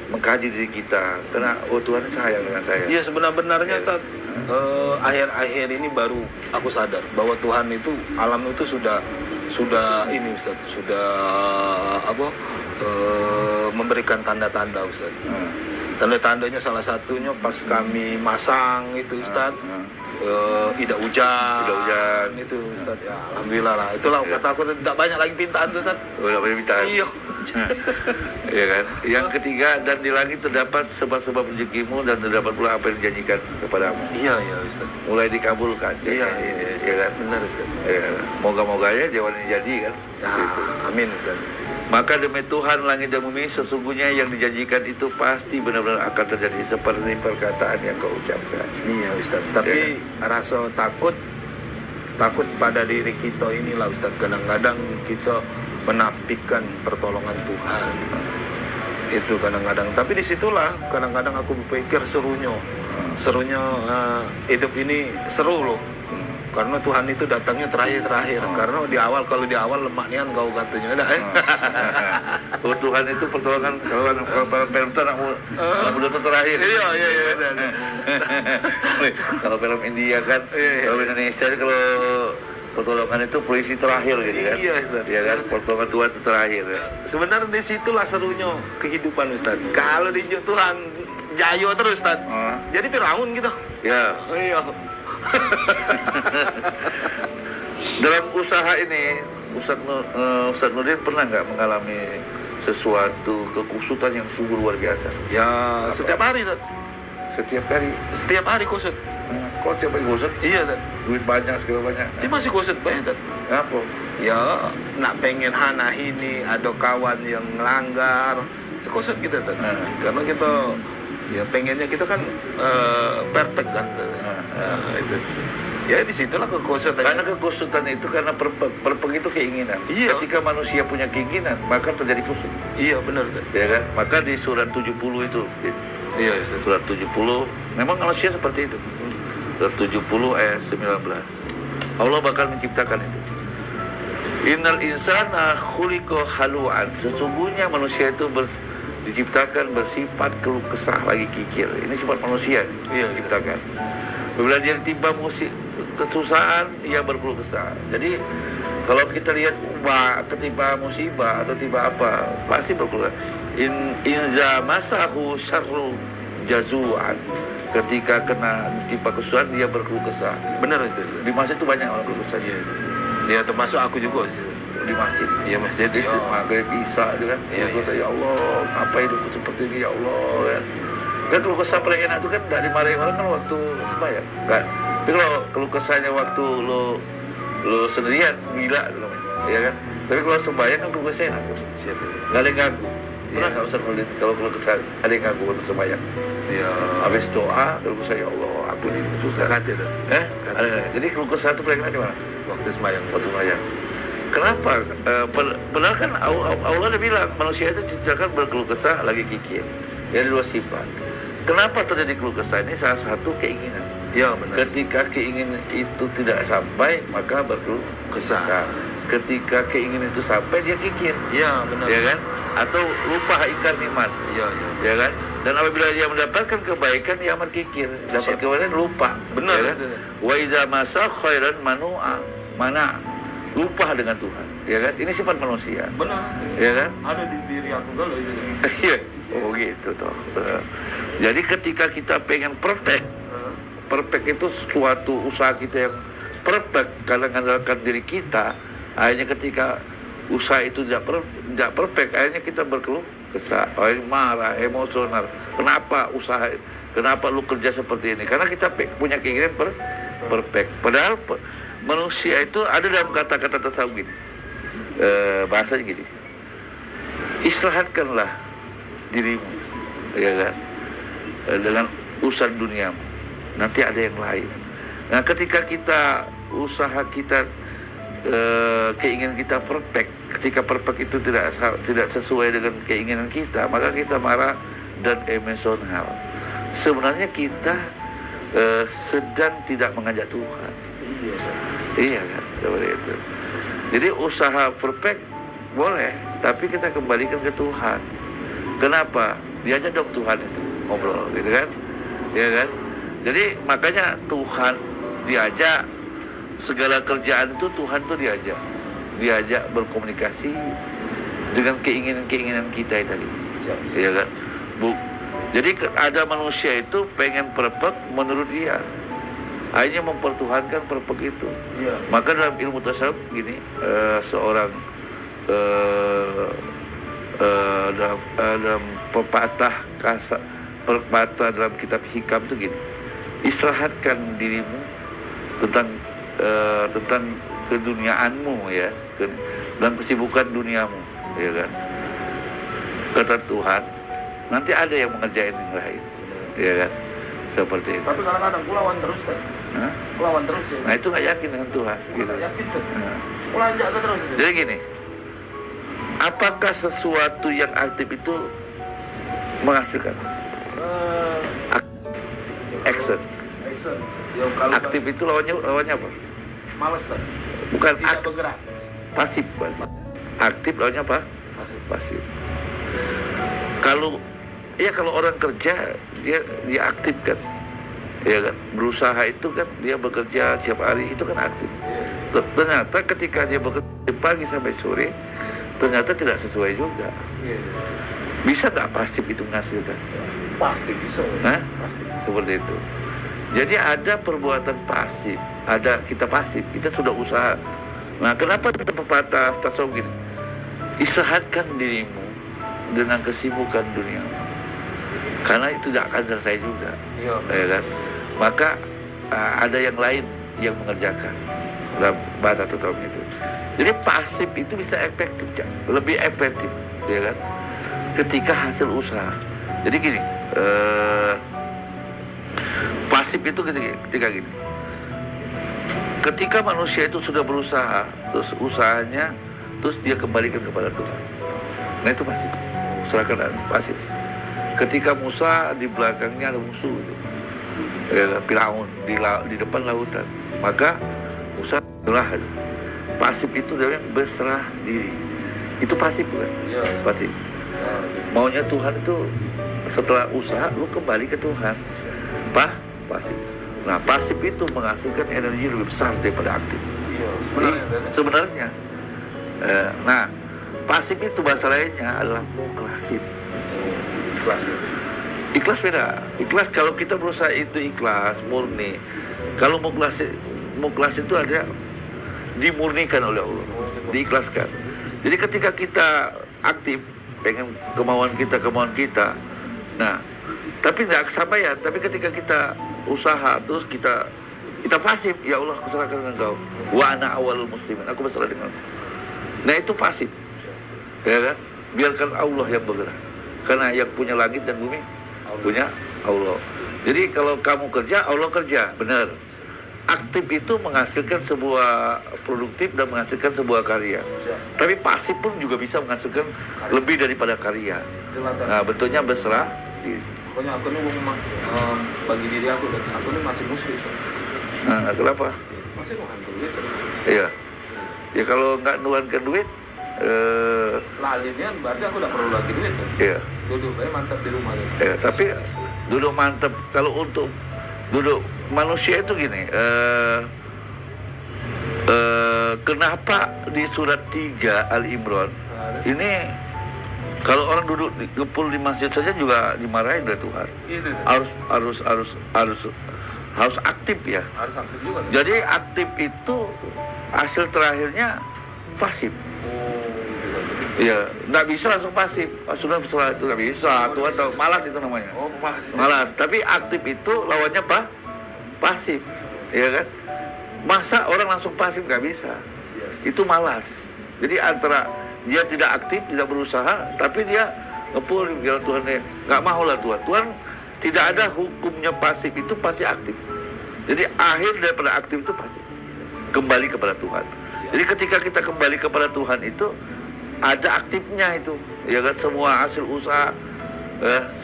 mengkaji diri kita, karena Tuhan sayang dengan saya. Iya sebenarnya Tat, akhir-akhir ini baru aku sadar bahwa Tuhan itu alam itu sudah ini Ustaz, sudah memberikan tanda-tanda Ustaz. Tanda-tandanya salah satunya pas kami masang itu Ustaz. Tidak hujan itu Ustaz, ya alhamdulillah lah, itulah kata aku tidak banyak lagi pintaan tuh Ustaz. Tidak banyak pintaan. Iya. Iya kan. Yang ketiga, dan di langit terdapat sebab-sebab rezekimu dan terdapat pula apa yang dijanjikan kepadamu. Iya Ustaz. Mulai dikabulkan. Iya kan. Benar Ustaz. Ya, moga-moganya jawabannya jadi kan. Ya, amin Ustaz. Maka demi Tuhan langit dan bumi, sesungguhnya yang dijanjikan itu pasti benar-benar akan terjadi seperti perkataan yang kau ucapkan. Iya Ustaz, tapi rasa takut pada diri kita inilah Ustaz. Kadang-kadang kita menafikan pertolongan Tuhan. Itu kadang-kadang, tapi disitulah kadang-kadang aku berpikir serunya hidup ini seru loh. Karena Tuhan itu datangnya terakhir. Karena kalau di awal lemaknya kau katanya ada. Oh, Tuhan itu pertolongan kalau film itu anak muda itu terakhir. Iya. Kalau film India kan, kalau Indonesia kalau pertolongan itu polisi terakhir gitu kan. Iya Ustaz. Ya kan, pertolongan Tuhan itu terakhir. Sebenarnya disitulah serunya kehidupan Ustaz. Kalau di Tuhan jaya terus Ustaz. Jadi Firaun gitu. Ya. Iya. Dalam usaha ini, Ustaz Nurdin pernah nggak mengalami sesuatu kekusutan yang sungguh luar biasa? Ya, setiap hari Ustaz. Setiap hari kusut. Kok siapa yang kusut? Iya Ustaz. Duit banyak, segala banyak. Ini masih kusut banyak Ustaz. Apa? Ya, nak pengen hana ini, ada kawan yang melanggar, ya kusut kita Ustaz. Karena kita ya pengennya kita kan perfect kan. Itu. Ya disitulah kekusutan. Karena kekusutan itu karena perpek itu keinginan. Iya. Ketika manusia punya keinginan, maka terjadi kusut. Iya benar Ustaz. Ya kan? Maka di surat 70 itu. Iya Ustaz. Surat 70 memang manusia seperti itu. Surat 70 ayat 19. Allah bakal menciptakan itu. Innal insana khuliqa halu'an. Sesungguhnya manusia itu diciptakan bersifat keluh kesah lagi kikir. Ini sifat manusia. Iya, diciptakan. Bila dia ditimpa kesusahan, ia berkeluh kesah. Jadi kalau kita lihat ketimpa musibah atau tiba apa, pasti berkeluh. Inza masahu syarru jazuan. Ketika kena ditimpa kesusahan, dia berkeluh kesah. Benar itu. Di masjid itu banyak orang berkeluh kesah. Ya termasuk aku juga sih. Di masjid. Iya masjid. Maghrib Isya kan. Ya Allah, apa hidupku seperti ini ya Allah kan. Kan keluh kesah paling enak itu kan tidak dimarahin orang kan waktu sembahyang kan. Tapi kalau keluh kesahnya waktu lo sendirian gila ya kan. Tapi kalau sembahyang kan keluh kesah enak tuh. Siapa? Nggak ada yang ganggu. Pernah nggak usah nulis kalau keluh kesah ada yang ganggu waktu sembahyang? Iya. Habis doa keluh kesah ya Allah aku ini susah. Kata itu. Ada. Jadi keluh kesah itu paling enak di mana? Waktu sembahyang. Waktu sembahyang. Kenapa? Padahal kan Allah udah bilang manusia itu diciptakan berkeluh kesah lagi kikir. Ya ada dua sifat. Kenapa terjadi keluh kesah ini? Salah satu keinginan. Ya benar. Ketika keinginan itu tidak sampai, maka berkeluh kesah. Ketika keinginan itu sampai, dia kikir. Ya benar. Ya kan? Atau lupa ingkar nikmat. Iya. Ya kan? Dan apabila dia mendapatkan kebaikan, dia amat kikir. Dapat kebaikan lupa. Benar. Ya kan? Wa idza masa khairan mana lupa dengan Tuhan. Ya kan? Ini sifat manusia. Benar. Ya kan? Ada di diri aku kalau itu. Iya. Oh gitu toh. Jadi ketika kita pengen perfect itu suatu usaha kita yang perfect karena mengandalkan diri kita, akhirnya ketika usaha itu tidak perfect, akhirnya kita berkeluh kesah, marah, emosional. Kenapa lu kerja seperti ini? Karena kita punya keinginan perfect. Padahal manusia itu ada dalam kata-kata tasawuf gini, bahasanya gini, istirahatkanlah dirimu, ya kan, dengan urusan duniamu, nanti ada yang lain. Nah, ketika kita usaha kita, keinginan kita perfect, ketika perfect itu tidak sesuai dengan keinginan kita, maka kita marah dan emosional. Sebenarnya kita sedang tidak mengajak Tuhan. Iya kan, seperti itu. Jadi usaha perfect boleh, tapi kita kembalikan ke Tuhan. Kenapa? Diajak dong Tuhan itu ngobrol, gitu kan? Ya kan? Jadi makanya Tuhan diajak, segala kerjaan itu Tuhan tuh diajak berkomunikasi dengan keinginan-keinginan kita tadi. Ya kan? Jadi ada manusia itu pengen perfect menurut dia, akhirnya mempertuhankan perfect itu. Maka dalam ilmu tasawuf gini, seorang dalam pepatah dalam kitab hikam itu gini, istirahatkan dirimu tentang keduniaanmu, ya, dan kesibukan duniamu, ya kan. Kata Tuhan, nanti ada yang mengerjain yang lain, ya kan, seperti itu. Tapi kadang-kadang lawan terus kan? Lawan terus ya. Nah, itu nggak yakin dengan Tuhan. Gitu. Nggak yakin tuh. Melajak ke terus. Jadi gini, apakah sesuatu yang aktif itu menghasilkan? Action. Ya, aktif itu lawannya apa? Males kan? Bukan tidak bergerak. Pasif, kan? Aktif lawannya apa? Pasif. Kalau orang kerja dia aktif kan, ya kan, berusaha itu kan, dia bekerja setiap hari itu kan aktif. Ternyata ketika dia bekerja pagi sampai sore, ternyata tidak sesuai juga. Bisa nggak pasif itu menghasilkan? Pasti bisa. Pasti. Seperti itu. Jadi ada perbuatan pasif, ada kita pasif, kita sudah usaha. Nah, kenapa kita pepatah tasawuf gini? Istirahatkan dirimu dengan kesibukan dunia, karena itu tidak akan selesai juga, ya kan? Maka ada yang lain yang mengerjakan dalam bahasa tasawuf itu. Jadi pasif itu bisa efektif, lebih efektif, ya kan? Ketika hasil usaha. Jadi gini, pasif itu ketika gini, ketika manusia itu sudah berusaha, terus usahanya, terus dia kembalikan kepada Tuhan. Nah, itu pasif. Serahkan pasif. Ketika Musa di belakangnya ada musuh, Firaun di depan lautan, maka Musa berserah. Pasif itu dia berserah diri. Itu pasif bukan? Pasif. Maunya Tuhan itu setelah usaha lu kembali ke Tuhan. Pasif. Nah, pasif itu menghasilkan energi lebih besar daripada aktif. Sebenarnya. Nah, pasif itu bahasa lainnya adalah mukhlasin. Ikhlas beda. Ikhlas kalau kita berusaha itu ikhlas, murni. Kalau mukhlas itu ada dimurnikan oleh Allah, diikhlaskan. Jadi ketika kita aktif, pengen kemauan kita. Nah, tapi tidak kesampaian. Tapi ketika kita usaha terus kita pasif, ya Allah, aku serahkan dengan Engkau. Wa ana awalul muslimin, aku berserah dengan Engkau. Nah, itu pasif. Ya kan? Biarkan Allah yang bergerak. Karena yang punya langit dan bumi punya Allah. Jadi kalau kamu kerja, Allah kerja, benar. Aktif itu menghasilkan sebuah produktif dan menghasilkan sebuah karya. Tapi pasif pun juga bisa menghasilkan lebih daripada karya. Nah, bentuknya berserah diri. Pokoknya aku ini bagi diri aku, dan aku ini masih muslim. Nah, kenapa? Masih menghantar duit. Iya. Ya kalau nggak nuankan duit, lalinian berarti aku udah perlu lagi duit kan? Iya. Duduk aja mantap di rumah. Iya, tapi duduk mantap kalau untuk duduk manusia itu gini, kenapa di surat 3 Al-Imran ini kalau orang duduk ngepul di masjid saja juga dimarahin oleh Tuhan. Itu. Harus aktif ya. Harus aktif juga. Jadi aktif itu hasil terakhirnya pasif. Iya, nggak bisa langsung pasif. Sudah berserah itu nggak bisa. Tuhan tahu, malas itu namanya. Malas. Tapi aktif itu lawannya apa? Pasif, ya kan? Masa orang langsung pasif? Nggak bisa. Itu malas. Jadi antara dia tidak aktif, tidak berusaha, tapi dia ngepul bilang Tuhan, nggak mau lah Tuhan. Tuhan tidak ada hukumnya pasif, itu pasti aktif. Jadi akhir daripada aktif itu pasti kembali kepada Tuhan. Jadi ketika kita kembali kepada Tuhan itu ada aktifnya itu, ya kan, semua hasil usaha,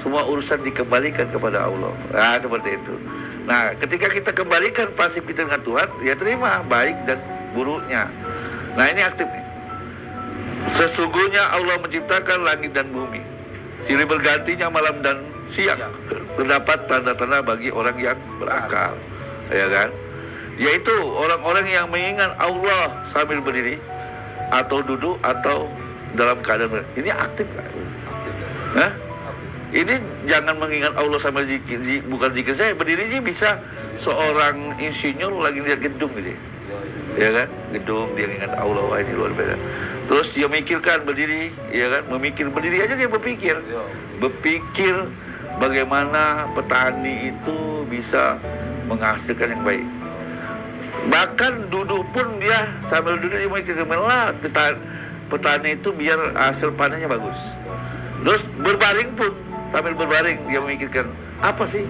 semua urusan dikembalikan kepada Allah. Nah, seperti itu. Nah, ketika kita kembalikan pasif kita dengan Tuhan, ya terima baik dan buruknya. Nah, ini aktif nih. Sesungguhnya Allah menciptakan langit dan bumi, silih bergantinya malam dan siang. Terdapat tanda-tanda bagi orang yang berakal, ya kan? Yaitu orang-orang yang mengingat Allah sambil berdiri atau duduk atau dalam keadaan ini aktif kan? Nah, ini jangan mengingat Allah sambil zikir, bukan zikir saya berdiri ini bisa seorang insinyur lagi lihat gedung gitu, ya kan? Gedung dia ingat Allah, wah ini luar biasa. Terus dia mikirkan berdiri, ya kan? Memikir berdiri aja dia berpikir bagaimana petani itu bisa menghasilkan yang baik. Bahkan duduk pun dia sambil duduk dia mikirkan lah petani itu biar hasil panennya bagus. Terus berbaring pun sambil berbaring dia memikirkan apa sih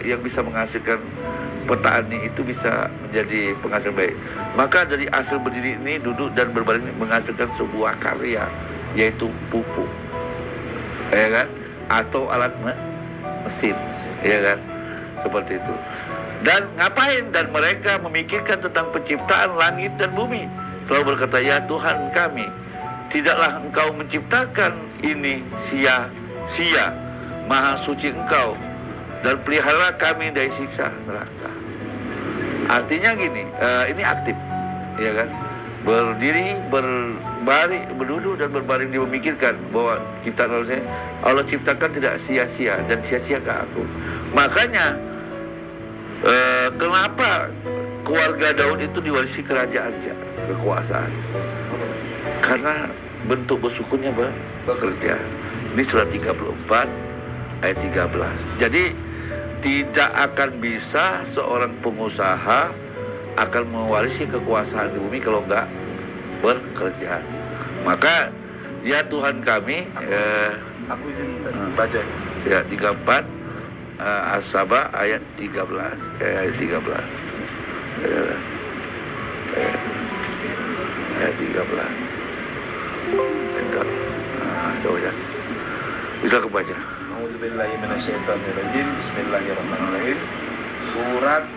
yang bisa menghasilkan petani itu bisa menjadi penghasil baik. Maka dari hasil berdiri ini duduk dan berbaring ini menghasilkan sebuah karya, yaitu pupuk, ya kan, atau alat mesin, ya kan, seperti itu. Dan ngapain? Dan mereka memikirkan tentang penciptaan langit dan bumi, selalu berkata, ya Tuhan kami, tidaklah Engkau menciptakan ini sia-sia, maha suci Engkau, dan pelihara kami dari siksa neraka. Artinya gini, ini aktif, ya kan? Berdiri, berbaring, berduduk dan berbaring, dia memikirkan bahwa Allah ciptakan tidak sia-sia dan sia-sia ke aku. Makanya kenapa keluarga Daud itu diwarisi kerajaan, kekuasaan? Karena bentuk bersyukurnya bekerja. Ini surat 34 ayat 13. Jadi tidak akan bisa seorang pengusaha akan mewarisi kekuasaan di bumi kalau enggak bekerja. Maka ya Tuhan kami, aku izin baca ya 34 As-Saba ayat 13, ayat 13, ayat 13. Bentar, ya. Bisa kebaca. A'udzubillahi minasyaitonirrajim. Bismillahirrahmanirrahim. Surat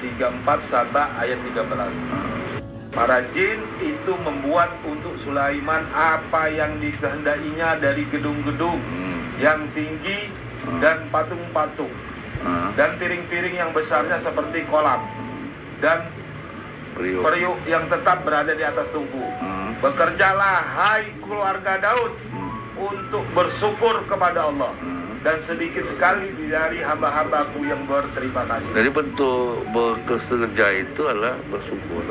34 Sabah ayat 13. Para jin itu membuat untuk Sulaiman apa yang dikehendainya dari gedung-gedung yang tinggi dan patung-patung dan piring-piring yang besarnya seperti kolam dan periuk yang tetap berada di atas tungku. Bekerjalah hai keluarga Daud untuk bersyukur kepada Allah, dan sedikit sekali dari hamba-hambaku yang berterima kasih. Jadi bentuk bekerja itu adalah bersyukur.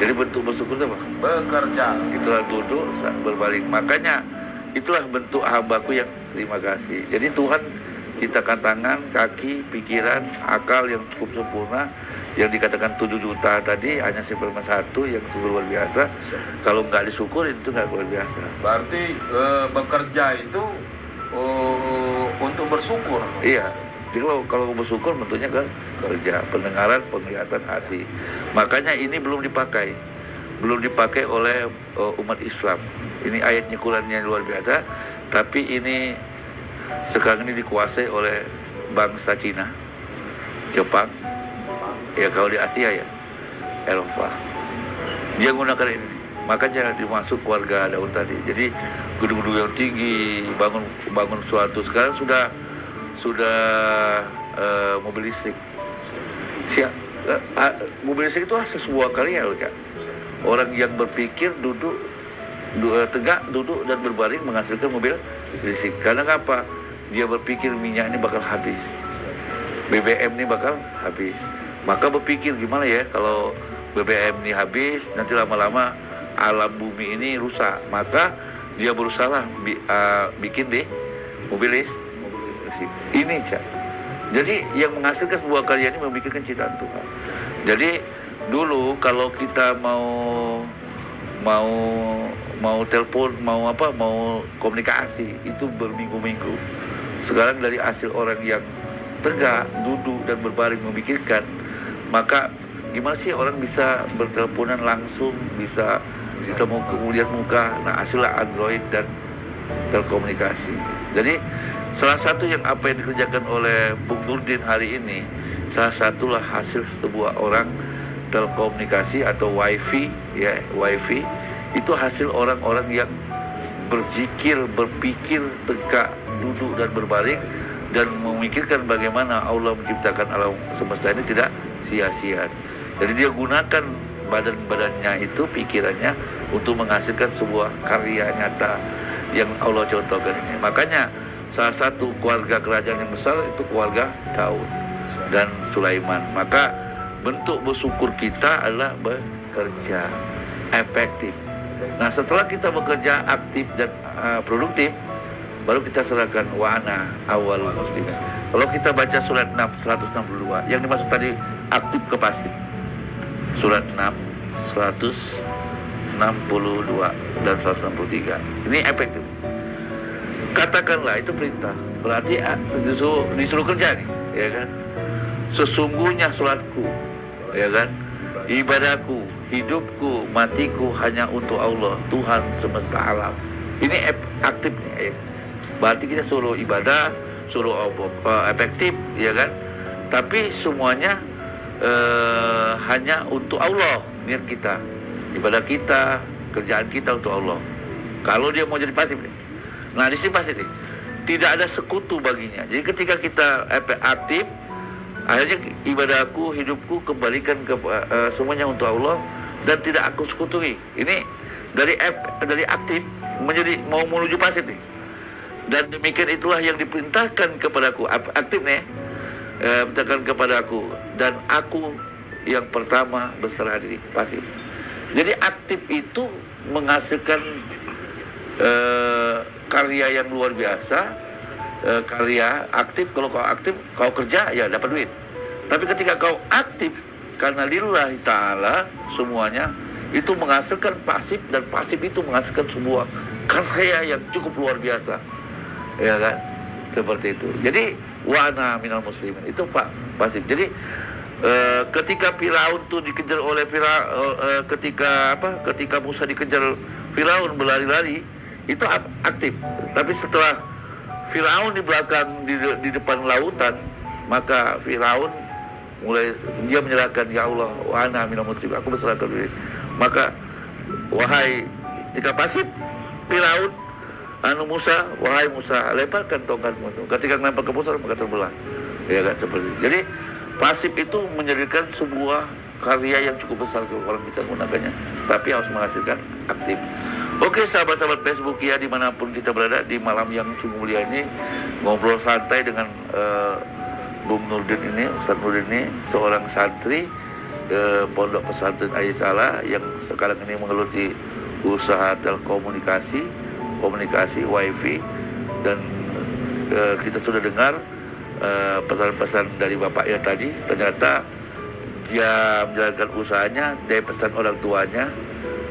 Jadi bentuk bersyukur itu apa? Bekerja. Itulah duduk, berbaring. Makanya itulah bentuk hambaku yang terima kasih. Jadi Tuhan ciptakan tangan, kaki, pikiran, akal yang cukup sempurna. Yang dikatakan 7 juta tadi hanya 1/1 yang luar biasa. Kalau nggak disyukur itu nggak luar biasa. Berarti bekerja itu untuk bersyukur. Iya. Jadi kalau bersyukur bentuknya kan kerja, pendengaran, penglihatan, hati. Makanya ini belum dipakai oleh umat Islam. Ini ayatnya Qurannya luar biasa. Tapi ini sekarang ini dikuasai oleh bangsa Cina, Jepang. Ya kalau di Asia ya, Eropa. Dia menggunakan ini. Makanya dimasuk keluarga Daud tadi. Jadi gedung-gedung yang tinggi, bangun suatu. Sekarang sudah mobil listrik. Mobil listrik itu sebuah karya loh, Kak. Orang yang berpikir tegak, duduk dan berbaring menghasilkan mobil listrik. Karena apa? Dia berpikir minyak ini bakal habis, BBM ini bakal habis. Maka berpikir gimana ya kalau BBM ini habis, nanti lama-lama alam bumi ini rusak. Maka dia berusaha bikin deh mobil listrik. Ini, Cak. Jadi yang menghasilkan sebuah karya ini memikirkan ciptaan Tuhan. Jadi dulu kalau kita mau telepon, mau komunikasi itu berminggu-minggu. Sekarang dari hasil orang yang tegak, duduk dan berbaring memikirkan, maka gimana sih orang bisa berteleponan langsung, bisa ketemu kemudian muka. Nah, hasilnya Android dan telekomunikasi. Jadi salah satu yang apa yang dikerjakan oleh Bung Nurdin hari ini, salah satulah hasil sebuah orang telekomunikasi atau wifi, ya, wifi itu hasil orang-orang yang berzikir, berpikir, tegak, duduk dan berbaring dan memikirkan bagaimana Allah menciptakan alam semesta ini tidak sia-sia. Jadi dia gunakan badan-badannya itu, pikirannya untuk menghasilkan sebuah karya nyata yang Allah contohkan ini. Makanya salah satu keluarga kerajaan yang besar itu keluarga Daud dan Sulaiman. Maka bentuk bersyukur kita adalah bekerja efektif. Nah, setelah kita bekerja aktif dan produktif, baru kita serahkan wa'ana awal muslim. Kalau kita baca surat 6, 162, yang dimaksud tadi aktif ke pasif. Surat 6, 162 dan 163. Ini efektif. Katakanlah itu perintah, berarti disuruh kerja nih, ya kan? Sesungguhnya sholatku, ya kan? Ibadahku, hidupku, matiku hanya untuk Allah, Tuhan semesta alam. Ini aktif nih. Berarti kita suruh ibadah, suruh efektif, ya kan? Tapi semuanya hanya untuk Allah, niat kita, ibadah kita, kerjaan kita untuk Allah. Kalau dia mau jadi pasif nih, nah di sini pasif nih, tidak ada sekutu baginya. Jadi ketika kita aktif, akhirnya ibadahku, hidupku kembalikan ke semuanya untuk Allah dan tidak aku sekutui. Ini dari aktif menjadi mau menuju pasif nih. Dan demikian itulah yang diperintahkan kepadaku, aktif nih, perintahkan kepadaku, dan aku yang pertama berserah diri, pasif. Jadi aktif itu menghasilkan karya yang luar biasa. Karya aktif, kalau kau aktif, kau kerja ya dapat duit. Tapi ketika kau aktif karena lillahi ta'ala semuanya, itu menghasilkan pasif, dan pasif itu menghasilkan sebuah karya yang cukup luar biasa, ya kan? Seperti itu. Jadi wa'ana minal muslimin itu pasif. Jadi ketika Firaun tuh dikejar oleh ketika Musa dikejar Firaun berlari-lari, itu aktif. Tapi setelah Firaun di belakang, di depan lautan, maka Firaun dia menyerahkan, ya Allah, wa ana minal muslimin, aku berserahkan diri. Maka wahai, ketika pasif Firaun, Musa, wahai Musa, lemparkan tongkatmu. Ketika melempar ke Musa, maka terbelah. Ya kan, seperti itu. Jadi pasif itu menjadikan sebuah karya yang cukup besar kalau orang bisa menggunakannya, tapi harus menghasilkan aktif. Oke, sahabat-sahabat Facebook ya, dimanapun kita berada di malam yang sungguh mulia ini, ngobrol santai dengan Bung Nurdin ini, Ustaz Nurdin ini, seorang santri Pondok Pesantren Aisala yang sekarang ini menggeluti usaha telekomunikasi, komunikasi, wifi, dan kita sudah dengar pesan-pesan dari bapaknya tadi. Ternyata dia menjalankan usahanya dari pesan orang tuanya,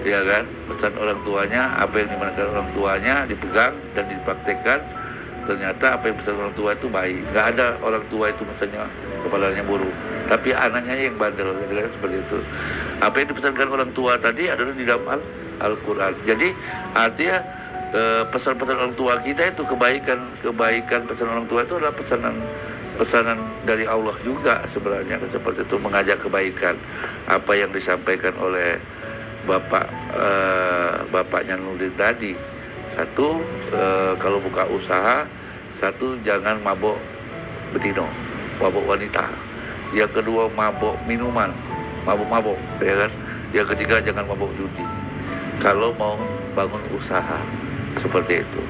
ya kan, pesan orang tuanya, apa yang dimakan orang tuanya dipegang dan dipraktekkan. Ternyata apa yang pesan orang tua itu baik. Nggak ada orang tua itu misalnya kepalanya buruk, tapi anaknya yang bandel, kan, seperti itu. Apa yang dipesankan orang tua tadi adalah di dalam Al-Quran. Jadi artinya pesan-pesan orang tua kita itu kebaikan pesan orang tua itu adalah pesanan dari Allah juga sebenarnya, seperti itu, mengajak kebaikan. Apa yang disampaikan oleh bapaknya Nurdin tadi, satu, kalau buka usaha, satu, jangan mabok betino, mabok wanita. Yang kedua, mabok minuman, mabok, ya kan. Yang ketiga, jangan mabok judi kalau mau bangun usaha, seperti itu.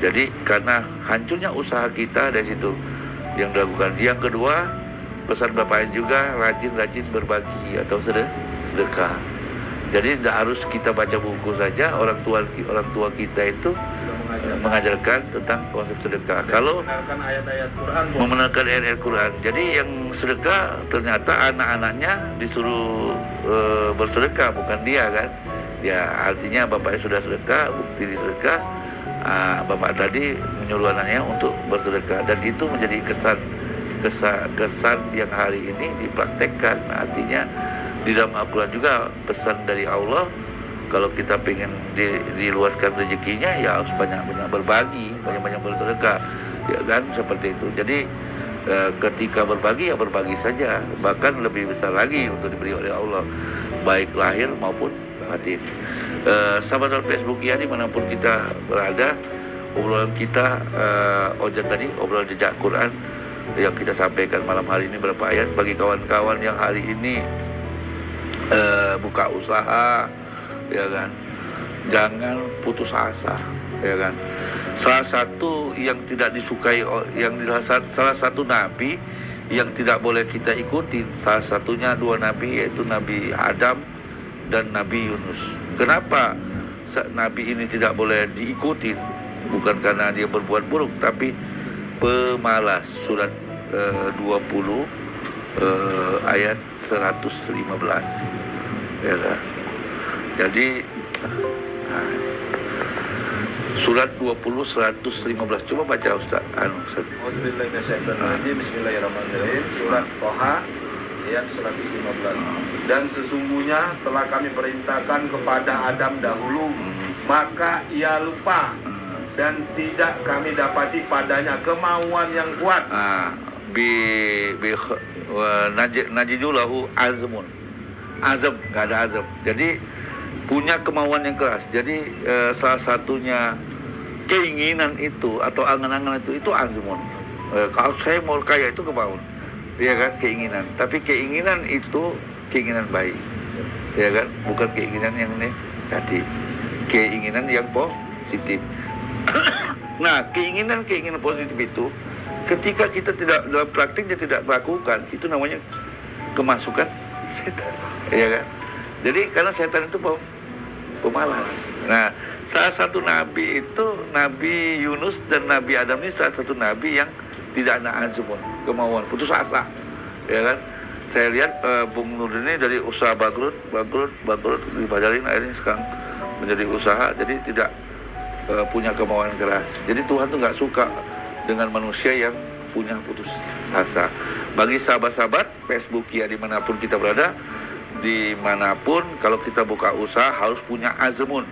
Jadi karena hancurnya usaha kita dari situ yang dilakukan. Yang kedua, pesan bapaknya juga, rajin berbagi atau sedekah. Jadi tidak harus kita baca buku saja. Orang tua kita itu mengajarkan tentang konsep sedekah. Kalau Benarkan ayat-ayat Quran, Bung. membenarkan ayat Quran. Jadi yang sedekah ternyata anak-anaknya disuruh bersedekah, bukan dia kan. Ya artinya bapaknya sudah sedekah, bukti di sedekah. Bapak tadi menyuruh anaknya untuk bersedekah, dan itu menjadi kesan yang hari ini dipraktekkan. Artinya di dalam Al-Quran juga pesan dari Allah, kalau kita pengen diluaskan rezekinya ya harus banyak-banyak berbagi, banyak-banyak bersedekah, ya kan, seperti itu. Jadi ketika berbagi ya berbagi saja, bahkan lebih besar lagi untuk diberi oleh Allah, baik lahir maupun batin. Sahabat Facebook ya, dimanapun kita berada, obrolan kita Ojan tadi, obrolan jejak Quran yang kita sampaikan malam hari ini berapa ayat bagi kawan-kawan yang hari ini buka usaha, ya kan, jangan putus asa, ya kan. Salah satu yang tidak disukai, salah satu nabi yang tidak boleh kita ikuti, salah satunya dua nabi, yaitu Nabi Adam dan Nabi Yunus. Kenapa nabi ini tidak boleh diikuti? Bukan karena dia berbuat buruk, tapi pemalas. Surat 20 ayat 115, ya kan. Jadi surat 20 115, coba baca Ustaz. Bismillahirrahmanirrahim. Surat Toha ayat 115. Dan sesungguhnya telah kami perintahkan kepada Adam dahulu, maka ia lupa, dan tidak kami dapati padanya kemauan yang kuat. Najidulahu azmun. Azam, nggak ada azam. Jadi punya kemauan yang keras. Jadi salah satunya keinginan itu atau angan-angan itu azmun. Kalau saya mau kaya itu kemauan, ya kan, keinginan. Tapi keinginan itu keinginan baik, ya kan, bukan keinginan yang negatif, keinginan yang positif. Nah, keinginan positif itu ketika kita tidak dalam praktiknya tidak lakukan, itu namanya kemasukan setan, ya kan. Jadi karena setan itu pemalas. Nah, salah satu nabi itu Nabi Yunus dan Nabi Adam ini salah satu nabi yang tidak ada azmun, kemauan, putus asa, ya kan. Saya lihat Bung Nur ini dari usaha bangkrut dibajarin, akhirnya sekarang menjadi usaha, jadi tidak punya kemauan keras. Jadi Tuhan tuh nggak suka dengan manusia yang punya putus asa. Bagi sahabat-sahabat Facebook ya, dimanapun kita berada, dimanapun, kalau kita buka usaha harus punya azmun,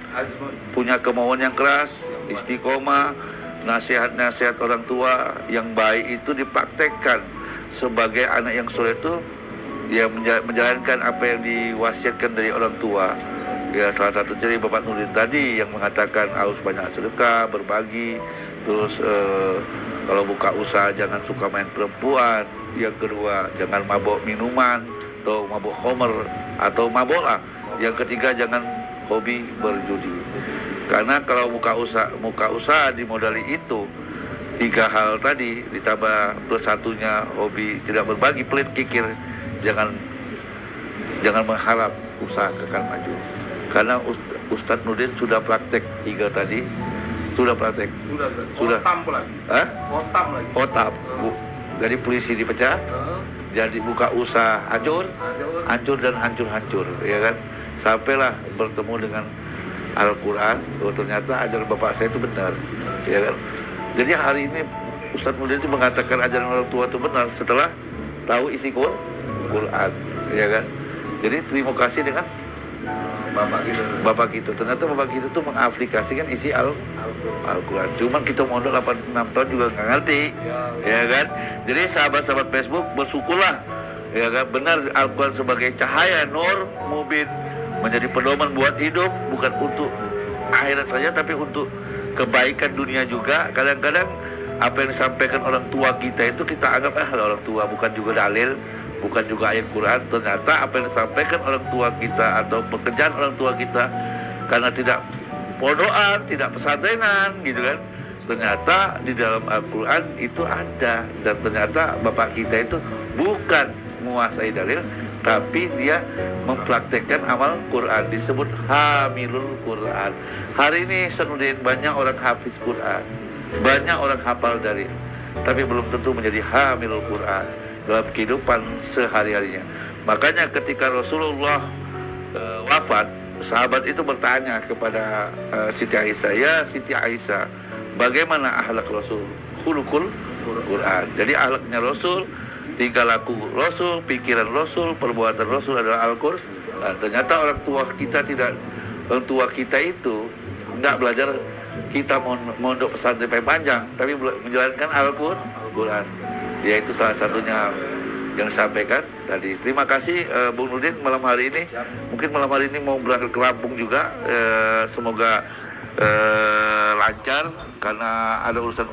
punya kemauan yang keras, istiqomah, nasihat-nasihat orang tua yang baik itu dipraktekkan. Sebagai anak yang soleh itu ya menjalankan apa yang diwasiatkan dari orang tua. Ya, salah satu dari Bapak Nurdin tadi yang mengatakan harus banyak sedekah, berbagi. Terus kalau buka usaha jangan suka main perempuan. Yang kedua, jangan mabuk minuman atau mabuk homer atau mabuk lah. Yang ketiga, jangan hobi berjudi. Karena kalau buka usaha dimodali itu 3 hal tadi, ditambah plus satunya hobi tidak berbagi, pelit kikir, jangan mengharap usaha akan maju. Karena Ustadz Nurdin sudah praktek 3 tadi, sudah praktek. Sudah. Otam lagi. Otam. Jadi polisi dipecat, jadi buka usaha hancur dan hancur, ya kan. Sampailah bertemu dengan Al-Quran, ternyata ajaran bapak saya itu benar, ya kan. Jadi hari ini Ustadz Nurdin itu mengatakan ajaran orang tua itu benar setelah tahu isi Quran, ya kan. Jadi terima kasih dengan Bapak kita. Ternyata Bapak kita tuh mengaplikasikan isi Al-Quran. Cuman kita mondok 86 tahun juga nggak ngerti, ya kan. Jadi sahabat-sahabat Facebook bersyukurlah, ya kan, benar Al-Quran sebagai cahaya nur mubin, menjadi pedoman buat hidup, bukan untuk akhirat saja tapi untuk kebaikan dunia juga. Kadang-kadang apa yang disampaikan orang tua kita itu kita anggap orang tua, bukan juga dalil, bukan juga ayat Quran. Ternyata apa yang disampaikan orang tua kita atau pekerjaan orang tua kita, karena tidak pondokan, tidak pesantrenan gitu kan, ternyata di dalam Al-Quran itu ada. Dan ternyata bapak kita itu bukan menguasai dalil, tapi dia mempraktekkan amal Quran, disebut hamilul Quran. Hari ini Sanudin banyak orang hafiz Quran, banyak orang hafal dari, tapi belum tentu menjadi hamilul Quran dalam kehidupan sehari-harinya. Makanya ketika Rasulullah wafat, sahabat itu bertanya kepada Siti Aisyah, ya Siti Aisyah, bagaimana akhlak Rasul? Khuluqul Quran. Jadi akhlaknya Rasul, tingkah laku Rasul, pikiran Rasul, perbuatan Rasul adalah Al-Quran. Ternyata orang tua kita itu tidak belajar, kita mondok pesantren panjang, tapi menjalankan Al-Quran. Yaitu salah satunya yang disampaikan tadi. Terima kasih Bung Nurdin malam hari ini. Mungkin malam hari ini mau berangkat ke Lampung juga. Semoga lancar karena ada urusan